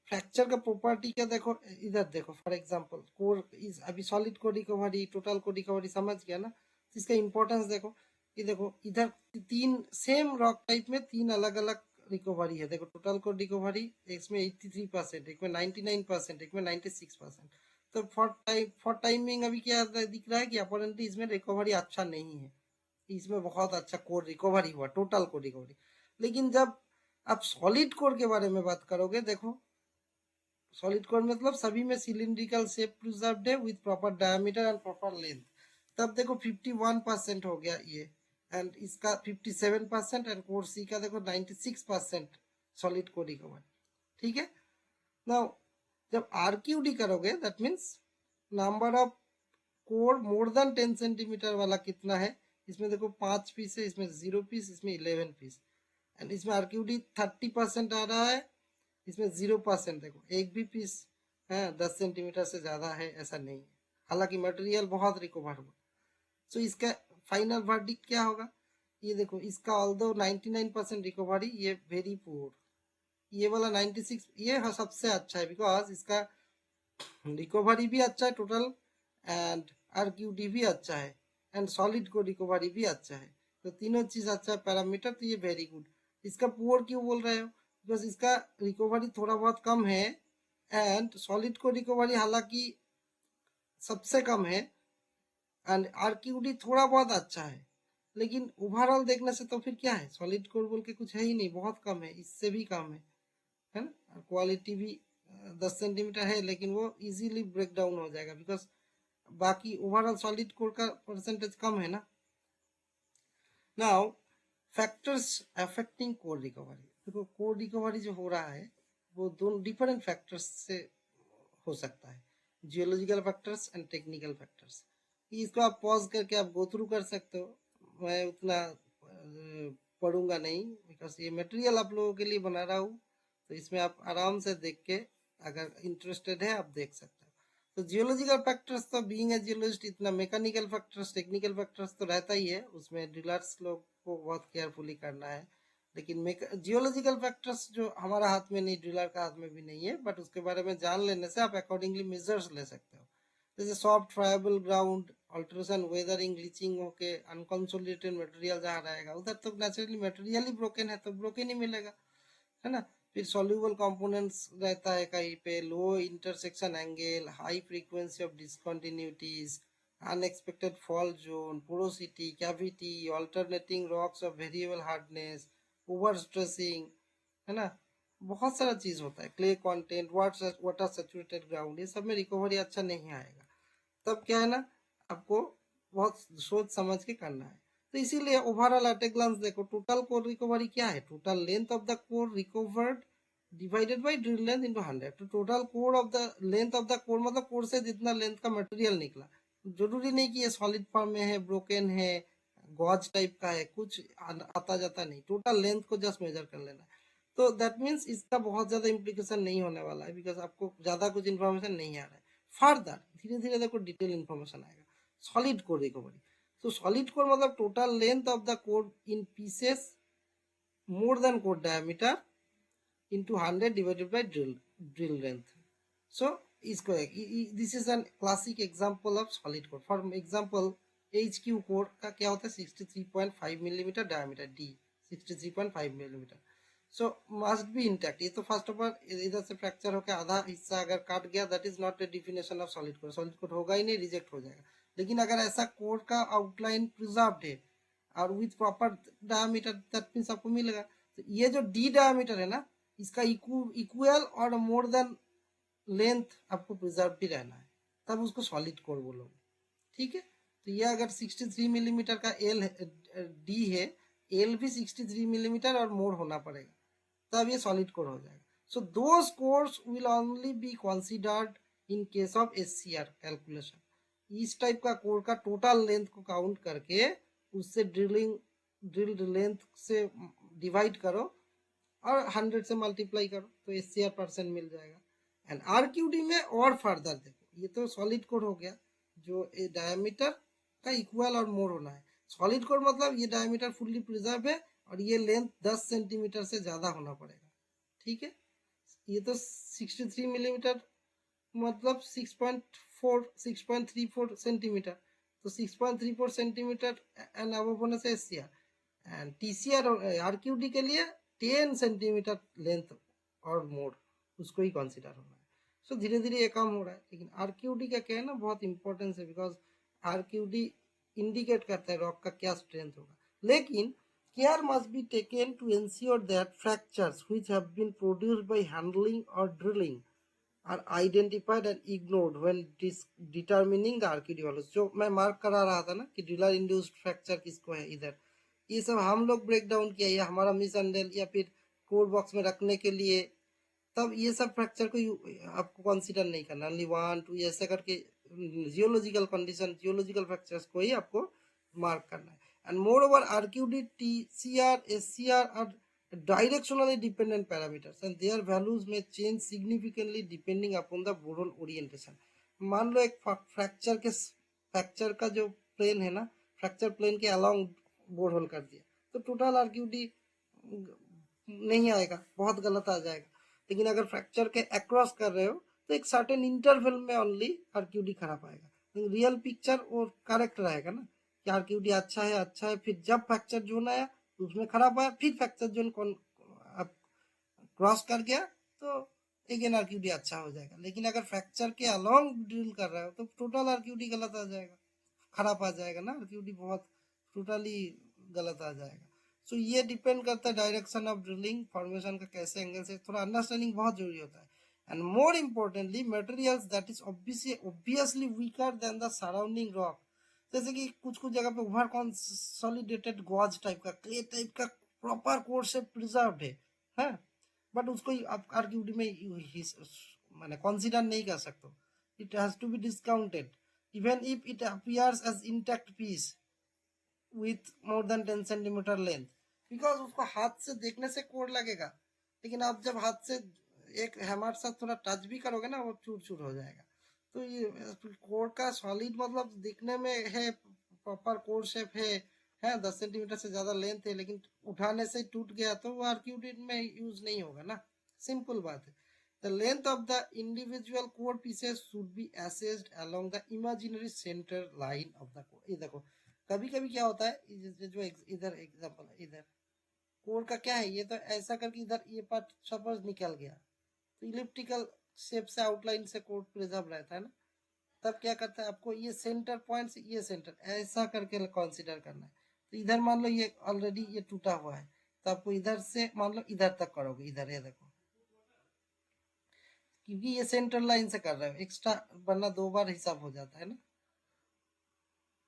फ्रैक्चर का प्रॉपर्टी क्या देखो, इधर देखो, फॉर एग्जांपल कोर इज, अभी solid core recovery, total core recovery समझ गया ना, इसका इंपॉर्टेंस देखो। ये देखो इधर तीन सेम रॉक टाइप में तीन अलग अलग रिकवरी है। देखो टोटल कोर रिकवरी इसमें 83%, एक में 99%, एक में 96%। तो फॉर टाइमिंग अभी क्या दिख रहा है कि अपॉरेंटली इसमें रिकवरी अच्छा नहीं है, इसमें बहुत अच्छा कोर रिकवरी हुआ, टोटल कोर रिकवरी। लेकिन जब आप सॉलिड कोर के बारे में बात करोगे, देखो सॉलिड कोर मतलब सभी में सिलिंड्रिकल शेप प्रिजर्व्ड है with proper diameter and proper length. तब देखो 51% हो गया ये, एंड इसका 57%, एंड कोर सी का देखो 96% सॉलिड कोर रिकवर। ठीक है, नाउ जब आरक्यूडी करोगे that means number of core more than 10 centimetre वाला कितना है। इसमें देखो 5 पीस है, इसमें 0 पीस, इसमें 11 पीस, एंड इसमें आरक्यूडी 30% आ रहा है, इसमें 0%। देखो एक भी पीस है 10 सेंटीमीटर से ज्यादा है ऐसा नहीं है, हालांकि मटेरियल बहुत रिकवर हुआ। सो इसका फाइनल वर्डिक्ट क्या होगा, ये देखो इसका ऑल्दो 99% रिकवरी, ये वेरी पुअर। ये वाला 96, ये सबसे अच्छा है, बिकॉज इसका रिकवरी भी अच्छा है टोटल, एंड आरक्यूडी भी अच्छा है, एंड सॉलिड को रिकवरी भी अच्छा है। तो तीनों चीज अच्छा है पैरामीटर, तो ये वेरी गुड। इसका पुअर क्यों बोल रहे हो, बिकॉज इसका रिकवरी थोड़ा बहुत कम है, एंड सॉलिड को रिकवरी हालांकि सबसे कम है, एंड आरक्यूडी थोड़ा बहुत अच्छा है। लेकिन ओवरऑल देखने से तो फिर क्या है, सॉलिड कोर बोल के कुछ है ही नहीं, बहुत कम है, इससे भी कम है ना। क्वालिटी भी 10 सेंटीमीटर है, लेकिन वो इजीली ब्रेक डाउन हो जाएगा, बिकॉज बाकी ओवरऑल सॉलिड कोर का परसेंटेज कम है ना। Now factors affecting core recovery. देखो कोर रिकवरी जो हो रहा है वो दोनों डिफरेंट फैक्टर्स से हो सकता है, geological factors and technical factors. इसको आप पॉज करके आप गो थ्रू कर सकते हो, मैं उतना पढ़ूंगा नहीं, बिकॉज ये मटेरियल आप लोगों के लिए बना रहा हूँ, तो इसमें आप आराम से देख के अगर इंटरेस्टेड है आप देख सकते हो। तो जियोलॉजिकल फैक्टर्स तो बीइंग ए जियोलॉजिस्ट इतना मैकेनिकल फैक्टर्स, टेक्निकल फैक्टर्स तो रहता ही है, उसमें ड्रिलर्स लोग को बहुत केयरफुली करना है। लेकिन जियोलॉजिकल फैक्टर्स जो हमारा हाथ में नहीं, ड्रिलर का हाथ में भी नहीं है, बट उसके बारे में जान लेने से आप अकॉर्डिंगली मेजर्स ले सकते हो। जैसे soft friable ground, alteration, weathering, glitching होके अनकंसोलिडेटेड मटेरियल जहाँ रहेगा उधर तो नेचुरली मटेरियल ही ब्रोकन है, तो ब्रोकन ही मिलेगा, है ना। फिर सॉल्यूबल कंपोनेंट्स रहता है कहीं पे, low intersection angle, high frequency of discontinuities, unexpected fall zone, porosity, cavity, alternating rocks of variable hardness, over stressing, है ना, बहुत सारा चीज होता है, clay content, water saturated ground, ये सब में रिकवरी अच्छा नहीं आएगा। तब क्या है ना, आपको बहुत सोच समझ के करना है। तो इसीलिए ओवरऑल एट ए ग्लांस देखो, टोटल कोर रिकवरी क्या है, total length of the core recovered divided by drill length into 100। तो total core of the length of the core मतलब कोर से जितना लेंथ का मटेरियल निकला जरूरी नहीं कि ये सॉलिड फॉर्म में है, ब्रोकन है, गॉज टाइप का है, कुछ आता जाता नहीं, टोटल लेंथ को जस्ट मेजर कर लेना है। तो दैट मीन्स इसका बहुत ज्यादा इम्प्लीकेशन नहीं होने वाला है, बिकॉज आपको ज्यादा कुछ इन्फॉर्मेशन नहीं आ रहा है। फर्दर धीरे धीरे देखो डिटेल इन्फॉर्मेशन आएगा। सॉलिड कोर रिकवरी, तो सॉलिड कोर मतलब total length of the core in pieces more than core diameter into 100 divided by drill length. So is correct. This is an classic example of solid core. For example, HQ core का क्या होता है 63.5 millimetre diameter, D 63.5 millimetre. So must be intact. ये तो first of all इधर से fracture होकर आधा हिस्सा अगर काट गया, that is not a definition of solid core. Solid core होगा ही नहीं, रिजेक्ट हो जाएगा। लेकिन अगर ऐसा कोर का आउटलाइन प्रिजर्व्ड है और with proper diameter, that means आपको मिलेगा। तो ये जो डी डायमीटर है ना, इसका इक्वल और मोर देन लेंथ आपको प्रिजर्व भी रहना है, तब उसको सॉलिड कोर बोलोगे। ठीक है, तो ये अगर 63 मिलीमीटर का एल डी है, एल भी 63 मिलीमीटर और मोर होना पड़ेगा, तब ये सॉलिड कोर हो जाएगा। So those course will only be considered in case of SCR calculation. इस टाइप का कोर का टोटल लेंथ को काउंट करके उससे ड्रिल लेंथ से डिवाइड करो और 100 से मल्टीप्लाई करो, तो एससीआर परसेंट मिल जाएगा। एंड आरक्यूडी में और फर्दर देखो, ये तो सॉलिड कोर हो गया जो डायमीटर का इक्वल और मोर होना है। सॉलिड कोर मतलब ये डायमीटर फुल्ली प्रिजर्व है और ये लेंथ 10 सेंटीमीटर से ज्यादा होना पड़ेगा। ठीक है, ये तो 63 मिलीमीटर मतलब 6.34 सेंटीमीटर, तो 6.34 सेंटीमीटर एंड अब होने से एससीआर एंड टीसीआर आरक्यूडी के लिए 10 सेंटीमीटर लेंथ और मोर, उसको ही कंसीडर होना है। सो धीरे धीरे ये कम हो रहा है, लेकिन आरक्यूडी का क्या है ना, बहुत इंपॉर्टेंस है, बिकॉज आरक्यूडी इंडिकेट करता है रॉक का क्या स्ट्रेंथ होगा। लेकिन care must be taken to ensure that fractures which have been produced by handling or drilling are identified and ignored when determining the RQD values। जो मैं मार्क करा रहा था ना कि ड्रिलर इंड्यूस्ड फ्रैक्चर किसको है, इधर ये सब हम लोग ब्रेक डाउन किया, या हमारा मिस अंडर या फिर कोर बॉक्स में रखने के लिए, तब ये सब फ्रैक्चर को आपको कंसीडर नहीं करना। ओनली 1 2 ऐसे करके जियोलॉजिकल कंडीशन, जियोलॉजिकल फ्रैक्चर्स को ही आपको मार्क करना है। And moreover RQD, TCR, SCR are directionally dependent parameters and their values may change significantly depending upon the borehole orientation। मान लो एक फ्रैक्चर का जो प्लेन है ना, फ्रैक्चर प्लेन के अलोंग बोरहोल कर दिया, तो टोटल आरक्यूडी नहीं आएगा, बहुत गलत आ जाएगा। लेकिन अगर फ्रैक्चर के अक्रॉस कर रहे हो तो एक सर्टेन इंटरवल में ओनली आरक्यूडी खराब आएगा, लेकिन रियल पिक्चर और करेक्ट रहेगा ना कि आरक्यूडी अच्छा है, फिर जब फ्रैक्चर जोन आया उसमें खराब आया, फिर फ्रैक्चर जोन आप क्रॉस कर गया तो अगेन आरक्यूडी अच्छा हो जाएगा। लेकिन अगर फ्रैक्चर के अलोंग ड्रिल कर रहे हो तो टोटल आरक्यूडी गलत आ जाएगा, खराब आ जाएगा ना, आरक्यूडी बहुत टोटली गलत आ जाएगा। सो ये डिपेंड करता है डायरेक्शन ऑफ ड्रिलिंग, फॉर्मेशन का कैसे एंगल से, थोड़ा अंडरस्टैंडिंग बहुत जरूरी होता है। And more importantly materials that is obviously weaker than the surrounding rock, जैसे कि कुछ कुछ जगह पे ओवर कंसोलिडेटेड गॉज टाइप का, क्ले टाइप का प्रॉपर कोर से प्रिजर्व्ड है, बट उसको आप आरक्यूडी में माने कंसीडर नहीं कर सकते। It has to be discounted even if it appears as intact piece with more than 10 centimetre length, because उसको हाथ से देखने से कोर लगेगा, लेकिन आप जब हाथ से एक हैमर साथ थोड़ा टच भी करोगे ना, वो चूर चूर हो जाएगा। तो ये कोर का सॉलिड मतलब दिखने में है, प्रॉपर कोर शेप है 10 सेंटीमीटर से ज्यादा लेंथ है, लेकिन उठाने से टूट गया तो वो आरक्यूडी में यूज नहीं होगा ना, सिंपल बात है। The length of the individual core pieces should be assessed along the imaginary center line of the core। ये देखो कभी कभी क्या होता है, जो इधर एग्जांपल है, इधर कोर का क्या है, ये तो ऐसा करके इधर ये पार्ट सपोज निकल गया, तो इलिप्टिकल शेप से आउटलाइन से कोर प्रिजर्व रहता है ना, तब क्या करता है आपको ये सेंटर पॉइंट से ये सेंटर ऐसा करके कंसीडर करना है। तो इधर मान लो ये ऑलरेडी ये टूटा हुआ है, तो आपको इधर से मान लो इधर तक करोगे, इधर ये देखो, क्योंकि ये सेंटर लाइन से कर रहे हो, एक्स्ट्रा वरना 2 बार हिसाब हो जाता है ना।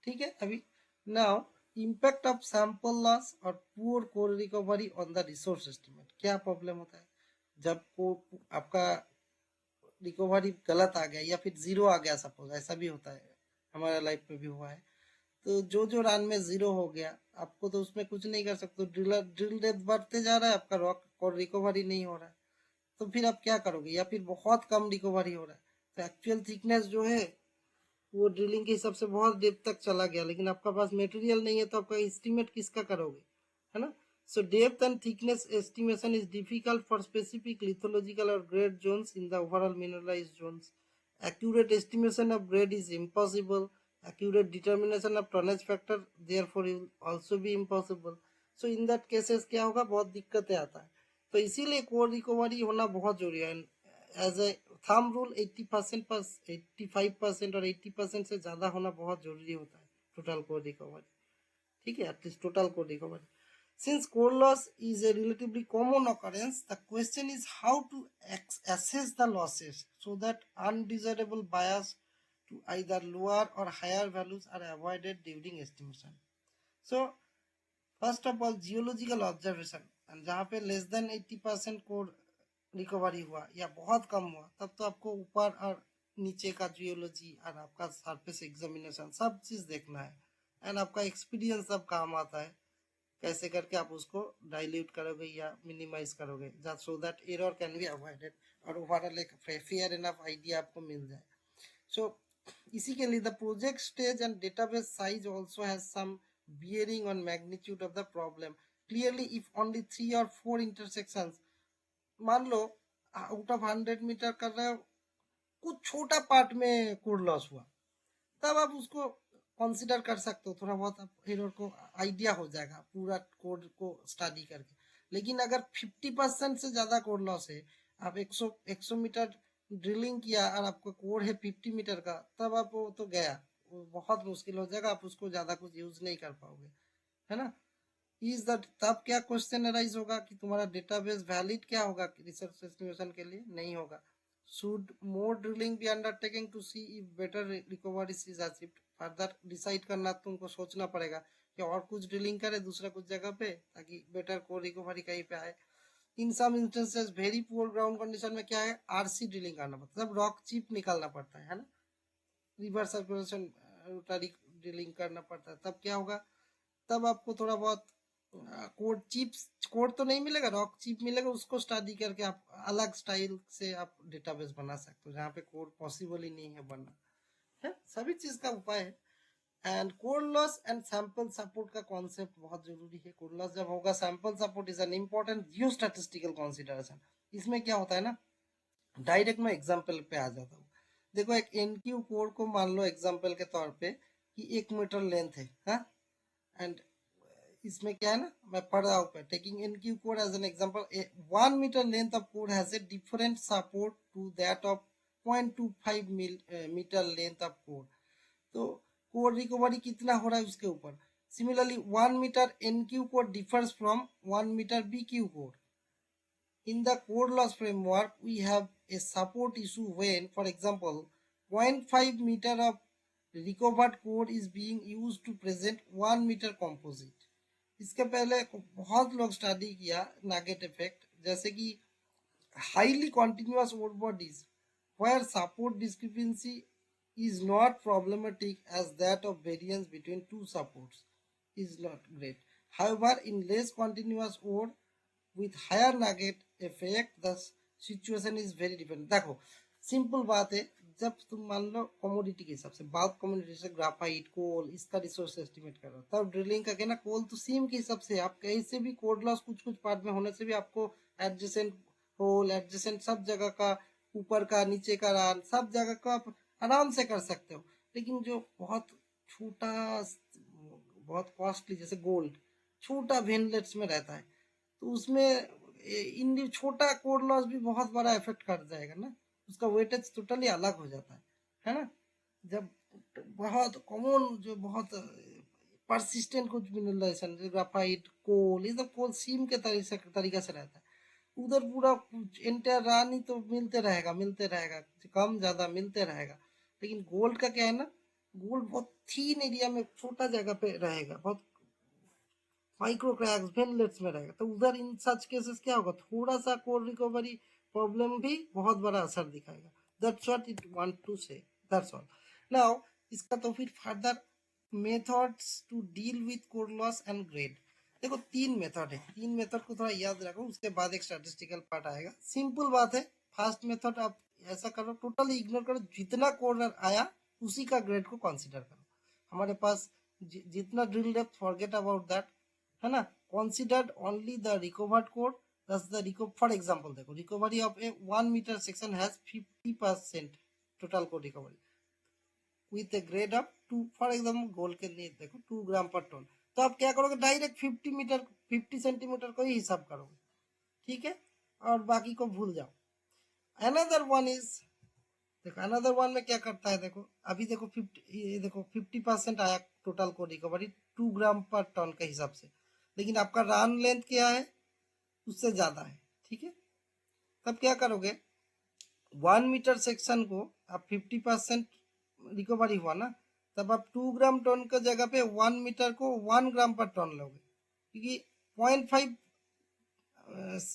ठीक है, अभी now impact of sample loss और poor core recovery on the resource estimate. क्या प्रॉब्लम होता है जब को आपका रिकवरी गलत आ गया या फिर जीरो आ गया, सपोज ऐसा भी होता है, हमारा लाइफ में भी हुआ है। तो जो रन में 0 हो गया, आपको तो उसमें कुछ नहीं कर सकते, ड्रिल डेप्थ बढ़ते जा रहा है, आपका रॉक और रिकवरी नहीं हो रहा है, तो फिर आप क्या करोगे, या फिर बहुत कम रिकवरी हो रहा है, तो एक्चुअल थिकनेस जो है वो ड्रिलिंग के हिसाब से बहुत डेप्थ तक चला गया, लेकिन आपका पास मटेरियल नहीं है, तो आपका एस्टिमेट किसका करोगे, है ना। So depth and thickness estimation is difficult for specific lithological और grade zones in the overall mineralized zones. Accurate estimation of grade is impossible. Accurate determination of tonnage factor therefore will also be impossible. So in that cases क्या होगा, बहुत दिक्कतें आता है, तो इसीलिए core recovery होना बहुत जरूरी है। एज ए थंब रूल 80% पर 85% और 80% से ज़्यादा होना बहुत जरूरी होता है टोटल कोर रिकवरी, ठीक है, at least total core recovery. Since core loss is a relatively common occurrence, the question is how to assess the losses so that undesirable bias to either lower or higher values are avoided during estimation. So, first of all, geological observation, and जहाँ पे less than 80% core recovery हुआ या बहुत कम हुआ, तब तो आपको ऊपर और नीचे का जियोलॉजी और आपका सरफेस एग्जामिनेशन सब चीज़ देखना है, एंड आपका एक्सपीरियंस सब काम आता है, कैसे करके आप उसको डाइल्यूट करोगे या मिनिमाइज करोगे, so that error can be avoided और ओवरऑल एक फेयर इनफ आइडिया आपको मिल जाए। सो इसी के लिए the project stage and database size also has some bearing on magnitude of the problem. Clearly if only 3 और 4 इंटरसेक्शंस, मान लो आउट ऑफ 100 मीटर कर रहे हो, कुछ छोटा पार्ट में कोर लॉस हुआ, तब आप उसको कंसिडर कर सकते हो, थोड़ा बहुत आप एरर को आइडिया हो जाएगा पूरा कोड को स्टडी करके। लेकिन अगर 50% से ज़्यादा कोड लॉस है, आप 100 मीटर ड्रिलिंग किया और आपका कोड है 50 मीटर का, तब आप वो तो गया, वो बहुत मुश्किल हो जाएगा, आप उसको ज़्यादा कुछ यूज़ नहीं कर पाओगे, है ना। इज दैट तब क्या क्वेश्चन अराइज होगा कि तुम्हारा डेटाबेस वैलिड क्या होगा रिसर्च एस्टिमेशन के लिए, नहीं होगा। Should more drilling be undertaking to see if better recovery is achieved. Further decide करना तुमको सोचना पड़ेगा कि और कुछ ड्रिलिंग करे दूसरा कुछ जगह पे, ताकि बेटर को रिकवरी कहीं पे आए। In some instances very poor ground condition में क्या है, आरसी ड्रिलिंग करना पड़ता है, तब रॉक चिप निकालना पड़ता है ना, रिवर्स सर्कुलेशन ड्रिलिंग करना पड़ता है, तब क्या होगा, तब आपको थोड़ा बहुत कोड चिप्स, कोड तो नहीं मिलेगा, रॉक चिप मिलेगा, उसको स्टडी करके आप अलग स्टाइल से आप डेटाबेस बना सकते हो, जहाँ पे कोड पॉसिबल ही नहीं है बनना, है सभी चीज का उपाय है। And code loss and sample support का कॉन्सेप्ट बहुत जरूरी है। कोड लॉस जब होगा, sample support is an important Jio statistical consideration. इसमें क्या होता है ना, डायरेक्ट मैं एग्जाम्पल पे आ जाता हूँ। देखो एक एनक्यू कोड को मान लो एग्जाम्पल के तौर पे कि 1 मीटर लेंथ है, हाँ, एंड इसमें क्या है ना, मैं पढ़ रहा हूँ, taking NQ core as an example, 1 metre length of core has a different support to that of 0.25 metre length of core. तो कोड रिकवरी कितना हो रहा है उसके ऊपर। Similarly 1 metre NQ core differs from 1 metre BQ core. In the code loss framework, we have a support issue when, for example, 0.5 meter of recovered code is being used to present 1 metre composite। इसके पहले बहुत लोग study किया नागेट effect, जैसे कि highly continuous ore bodies where support discrepancy is not problematic as that of variance between two supports is not great. However, in less continuous ore with higher nugget effect the situation is very different। देखो simple बात है, जब तुम मान लो commodity के हिसाब से, bulk commodity से ग्राफाइट कोल इसका रिसोर्स एस्टिमेट कर रहे हो, तब ड्रिलिंग का कहना कोल तो सीम के हिसाब से, आप कहीं से भी कोड लॉस कुछ कुछ पार्ट में होने से भी आपको एडजेसेंट होल एडजेसेंट सब जगह का, ऊपर का नीचे का रान सब जगह का आप आराम से कर सकते हो। लेकिन जो बहुत छोटा, बहुत कॉस्टली, जैसे गोल्ड छोटा वेनलेट्स में रहता है, तो उसमें इन छोटा कोड लॉस भी बहुत बड़ा इफेक्ट कर जाएगा ना, उसका वेटेज टोटली अलग हो जाता है ना। जब बहुत कॉमन जो बहुत परसिस्टेंट कुछ मिनरलाइजेशन ग्राफाइट कोल, ये सब कोल सीम के तरीका से रहता है, उधर पूरा एंटायर रानी तो मिलते रहेगा, कम ज्यादा मिलते रहेगा। लेकिन गोल्ड का क्या है ना, गोल्ड बहुत थीन एरिया में छोटा जगह पे रहेगा, बहुत माइक्रो क्रैक्स वेनलेट्स में रहेगा, तो उधर इन सच केसेस क्या होगा, थोड़ा सा कोड रिकवरी प्रॉब्लम भी बहुत बड़ा असर दिखाएगा। That's what it want to say, that's all. Now इसका तो फिर further methods to deal with core loss and grade. देखो 3 मेथड है, 3 मेथड को थोड़ा याद रखो, उसके बाद एक स्टैटिस्टिकल पार्ट आएगा। सिंपल बात है, फर्स्ट मेथड आप ऐसा करो, टोटली इग्नोर करो, जितना कोर्नर आया उसी का ग्रेड को कंसीडर करो। हमारे पास जितना drill depth forget about that, है ना, considered only the recovered code. Thus the for example देखो, recovery of a 1 meter section has 50% total core recovery with a grade of 2, for example gold के लिए देखो 2 ग्राम पर टन। तो आप क्या करोगे, डायरेक्ट 50 सेंटीमीटर को ही हिसाब करोगे, ठीक है, और बाकी को भूल जाओ। अनदर वन इज, देखो अनदर वन में क्या करता है, देखो अभी देखो 50, ये देखो 50% आया टोटल को रिकवरी 2 ग्राम पर टन के हिसाब से, लेकिन आपका रन लेंथ क्या है, उससे ज्यादा है, ठीक है। तब क्या करोगे, 1 मीटर सेक्शन को आप 50% रिकवरी हुआ ना, तब आप 2 ग्राम टन के जगह पे 1 मीटर को 1 ग्राम पर टन लोगे, क्योंकि 0.5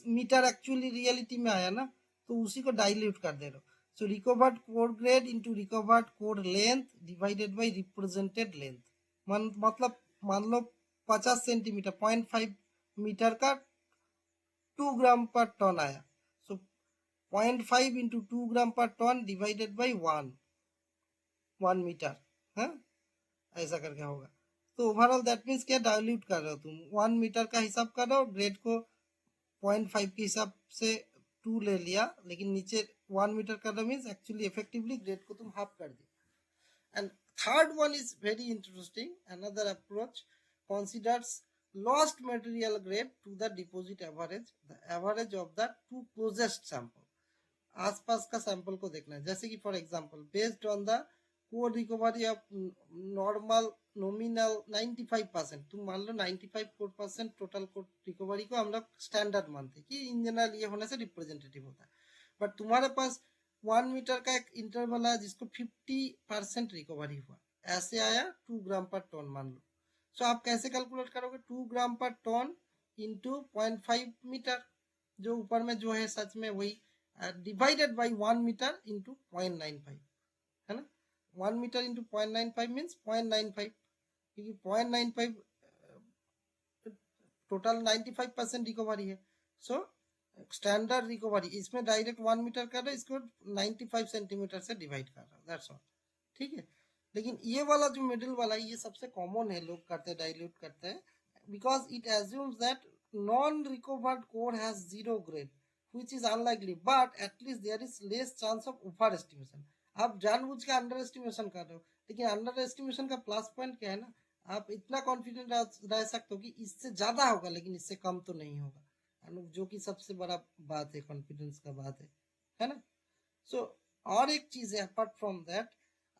मीटर एक्चुअली रियलिटी में आया ना, तो उसी को डाइल्यूट कर दे रहे हो। So recovered core grade into recovered core length divided by represented length, मतलब मान लो 50 सेंटीमीटर 0.5 मीटर का 2 ग्राम पर टन आया, सो 0.5 इंटू 2 ग्राम पर टन डिवाइडेड बाई 1 मीटर, है ऐसा करके होगा। तो ओवरऑल दैट मीन्स क्या, डाइल्यूट कर रहे हो तुम, 1 मीटर का हिसाब कर रहे हो, ग्रेड को 0.5 के हिसाब से 2 ले लिया, लेकिन नीचे 1 मीटर कर रहे मीन्स एक्चुअली इफेक्टिवली ग्रेड को तुम हाफ कर दिया। And third one is very interesting, another approach considers lost material grade to the deposit average, the average of the two closest sample, आसपास का सैंपल को देखना है। जैसे कि for example based on the core recovery of normal nominal 95%, तुम मान लो 95% total core recovery को हम लोग स्टैंडर्ड मानते हैं कि इन जनरल ये होने से रिप्रेजेंटेटिव होता है, बट तुम्हारे पास 1 मीटर का एक इंटरवल है जिसको 50% रिकवरी हुआ, ऐसे आया 2 ग्राम पर टन मान लो। सो आप कैसे कैलकुलेट करोगे, 2 ग्राम पर टन इंटू 0.5 मीटर, जो ऊपर में जो है सच में वही, डिवाइडेड बाई 1 मीटर इंटू 0.95, है ना, 1 मीटर इंटू 0.95 मीन्स 0.95, क्योंकि 0.95 टोटल 95% रिकवरी है। सो स्टैंडर्ड रिकवरी, इसमें डायरेक्ट 1 मीटर कर रहे, इसको 95 सेंटीमीटर से डिवाइड कर रहा, दैट्स ऑल, ठीक है। लेकिन ये वाला जो मिडिल वाला है, ये सबसे कॉमन है, लोग करते हैं, डाइल्यूट करते हैं, because it assumes that non recovered core has 0 grade, which is unlikely, but at least there is less chance of overestimation। आप जानबूझ के अंडर एस्टिमेशन कर रहे हो, लेकिन अंडर एस्टिमेशन का प्लस पॉइंट क्या है ना, आप इतना कॉन्फिडेंट रह सकते हो कि इससे ज्यादा होगा लेकिन इससे कम तो नहीं होगा, जो कि सबसे बड़ा बात है, कॉन्फिडेंस का बात है ना। सो और एक चीज है अपार्ट फ्रॉम दैट,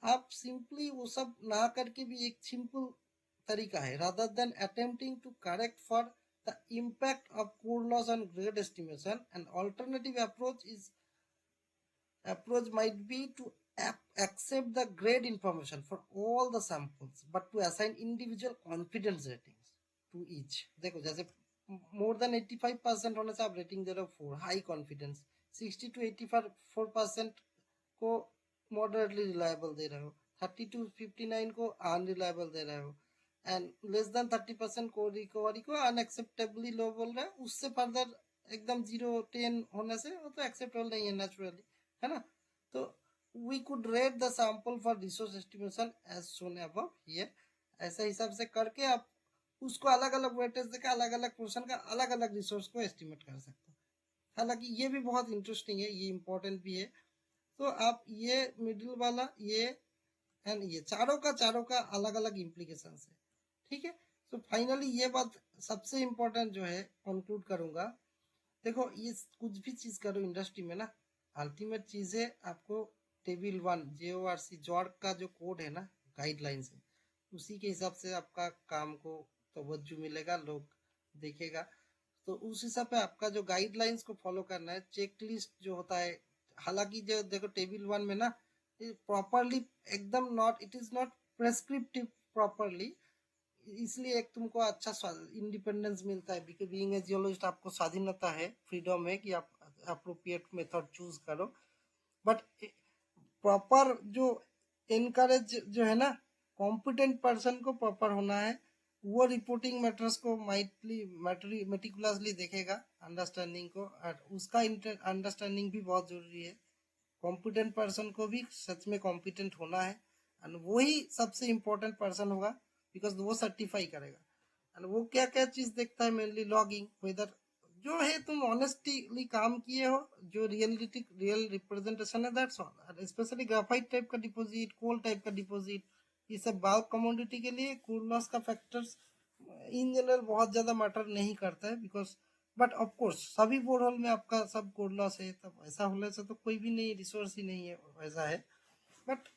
आप सिंपली वो सब ना करके भी एक सिंपल तरीका है, rather than attempting to correct for the impact of core loss on grade estimation, an alternative approach might be to accept the grade information for all the samples but to assign individual confidence ratings to each। देखो जैसे more than 85% होने से आप rating दे रहे हो 4 high confidence, 60 to 84% को moderately reliable दे रहे हो, 30 to 59 को अनरिलायबल दे रहे हो, एंड लेस देन 30% को रिकवरी को अनएक्सेप्टेबली लो बोल रहे हैं, उससे फर्दर एकदम 0-10 होने से वो तो एक्सेप्टेबल नहीं है नेचुरली, है ना। तो we could rate the sample for resource estimation as shown above here, ऐसे हिसाब से करके आप उसको अलग अलग वेटेज देकर अलग अलग पोर्शन का अलग अलग रिसोर्स को एस्टिमेट कर सकते हो। हालांकि ये भी बहुत इंटरेस्टिंग है, ये इंपॉर्टेंट भी है। तो आप ये मिडिल वाला, ये एंड ये चारों का अलग अलग इम्प्लीकेशन है, ठीक है। तो फाइनली ये बात सबसे इम्पोर्टेंट जो है कंक्लूड करूंगा, देखो ये कुछ भी चीज करो इंडस्ट्री में ना, अल्टीमेट चीज है आपको टेबल 1 JORC जॉर्क का जो कोड है ना, गाइडलाइंस है, उसी के हिसाब से आपका काम को तवज्जो मिलेगा, लोग देखेगा। तो उस हिसाब पे आपका जो गाइडलाइंस को फॉलो करना है, चेक लिस्ट जो होता है, हालांकि जो देखो टेबल 1 में ना प्रॉपरली एकदम not, it is not prescriptive properly, इसलिए एक तुमको अच्छा इंडिपेंडेंस मिलता है, बीइंग ए जियोलॉजिस्ट आपको स्वाधीनता है, फ्रीडम है कि आप अप्रोप्रिएट मेथड चूज करो, बट प्रॉपर जो एनकरेज जो है ना, कॉम्पिटेंट पर्सन को प्रॉपर होना है, वो रिपोर्टिंग मैटर्स को मेटिकुलसली देखेगा, अंडरस्टैंडिंग को, और उसका अंडरस्टैंडिंग भी बहुत जरूरी है। कॉम्पिटेंट पर्सन को भी सच में कॉम्पिटेंट होना है, एंड वही सबसे इम्पोर्टेंट पर्सन होगा, बिकॉज वो सर्टिफाई करेगा। एंड वो क्या क्या चीज देखता है, मेनली लॉगिंग, वेदर जो है तुम ऑनेस्टली काम किए हो, जो रियल रिप्रेजेंटेशन है, that's all. Specially graphite type का डिपॉजिट, कोल टाइप का डिपॉजिट, ये सब बल्क कमोडिटी के लिए कोर लॉस का फैक्टर्स इन जनरल बहुत ज्यादा मैटर नहीं करता है, बिकॉज बट ऑफ कोर्स सभी बोरहोल में आपका सब कोर लॉस है, तब ऐसा होने से तो कोई भी नहीं, रिसोर्स ही नहीं है, वैसा है। But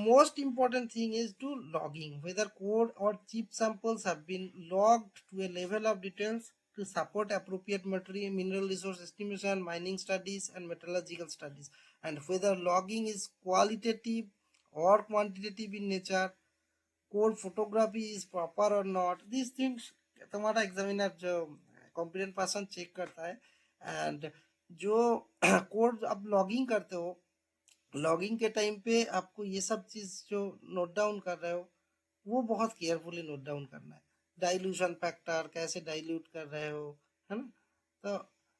most important thing is to logging, whether code or chip samples have been logged to a level of details to support appropriate material mineral resource estimation, mining studies and metallurgical studies, and whether logging is qualitative or quantitative in nature, code photography is proper or not, these things तुम्हारा examiner जो competent person check करता है। And जो code आप logging करते हो, logging के time पे आपको ये सब चीज जो नोट डाउन कर रहे हो, वो बहुत केयरफुली नोट डाउन करना है। डाइल्यूशन फैक्टर कैसे डाइल्यूट कर रहे हो, है ना। तो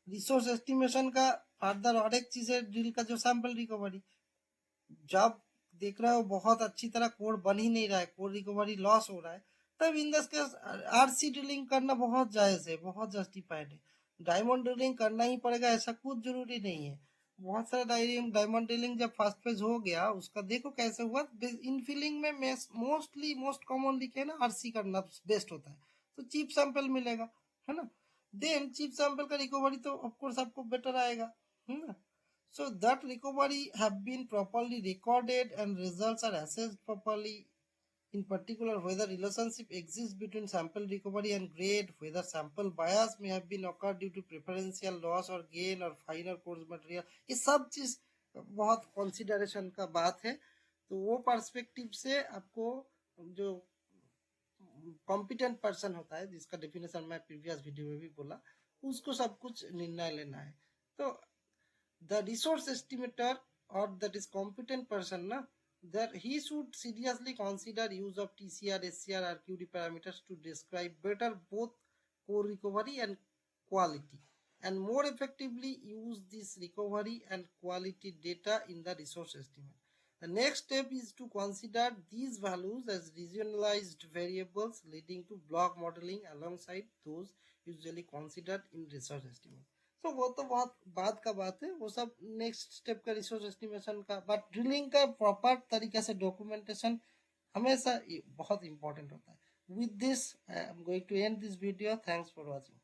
रिसोर्स एस्टिमेशन का फर्दर और एक चीज है ड्रिल का, जो सैंपल रिकवरी। जब देख रहे हो बहुत अच्छी तरह कोड बन ही नहीं रहा है, कोड रिकवरी लॉस हो रहा है, तब इन दस केस आरसी ड्रिलिंग करना बहुत जायज है, बहुत जस्टिफाइड है। डायमंड ड्रिलिंग करना ही पड़ेगा ऐसा कुछ जरूरी नहीं है। बहुत सारा डायमंड ड्रिलिंग जब फर्स्ट फेज हो गया, उसका देखो कैसे हुआ। इन फिलिंग में मोस्ट कॉमनली क्या है ना, आरसी करना बेस्ट होता है, तो चीप सैंपल मिलेगा, है ना। देन चीप सैंपल का रिकवरी तो ऑफकोर्स आपको बेटर आएगा, है ना। So that recovery have been properly recorded and results are assessed properly. In particular, whether relationship exists between sample recovery and grade, whether sample bias may have been occurred due to preferential loss or gain or finer course material, ये सब चीज बहुत consideration का बात है। तो वो perspective से आपको जो कॉम्पिटेंट पर्सन होता है, जिसका डेफिनेशन मैं प्रीवियस वीडियो में भी बोला, उसको सब कुछ निर्णय लेना है। तो the resource estimator, or that is competent person na, that he should seriously consider use of TCR, SCR, RQD parameters to describe better both core recovery and quality, and more effectively use this recovery and quality data in the resource estimate. The next step is to consider these values as regionalized variables, leading to block modeling alongside those usually considered in resource estimate. तो वो तो बहुत बाद का बात है, वो सब नेक्स्ट स्टेप का रिसोर्स एस्टिमेशन का। बट ड्रिलिंग का प्रॉपर तरीके से डॉक्यूमेंटेशन हमेशा बहुत इंपॉर्टेंट होता है। With this I am going to end this video. Thanks for watching.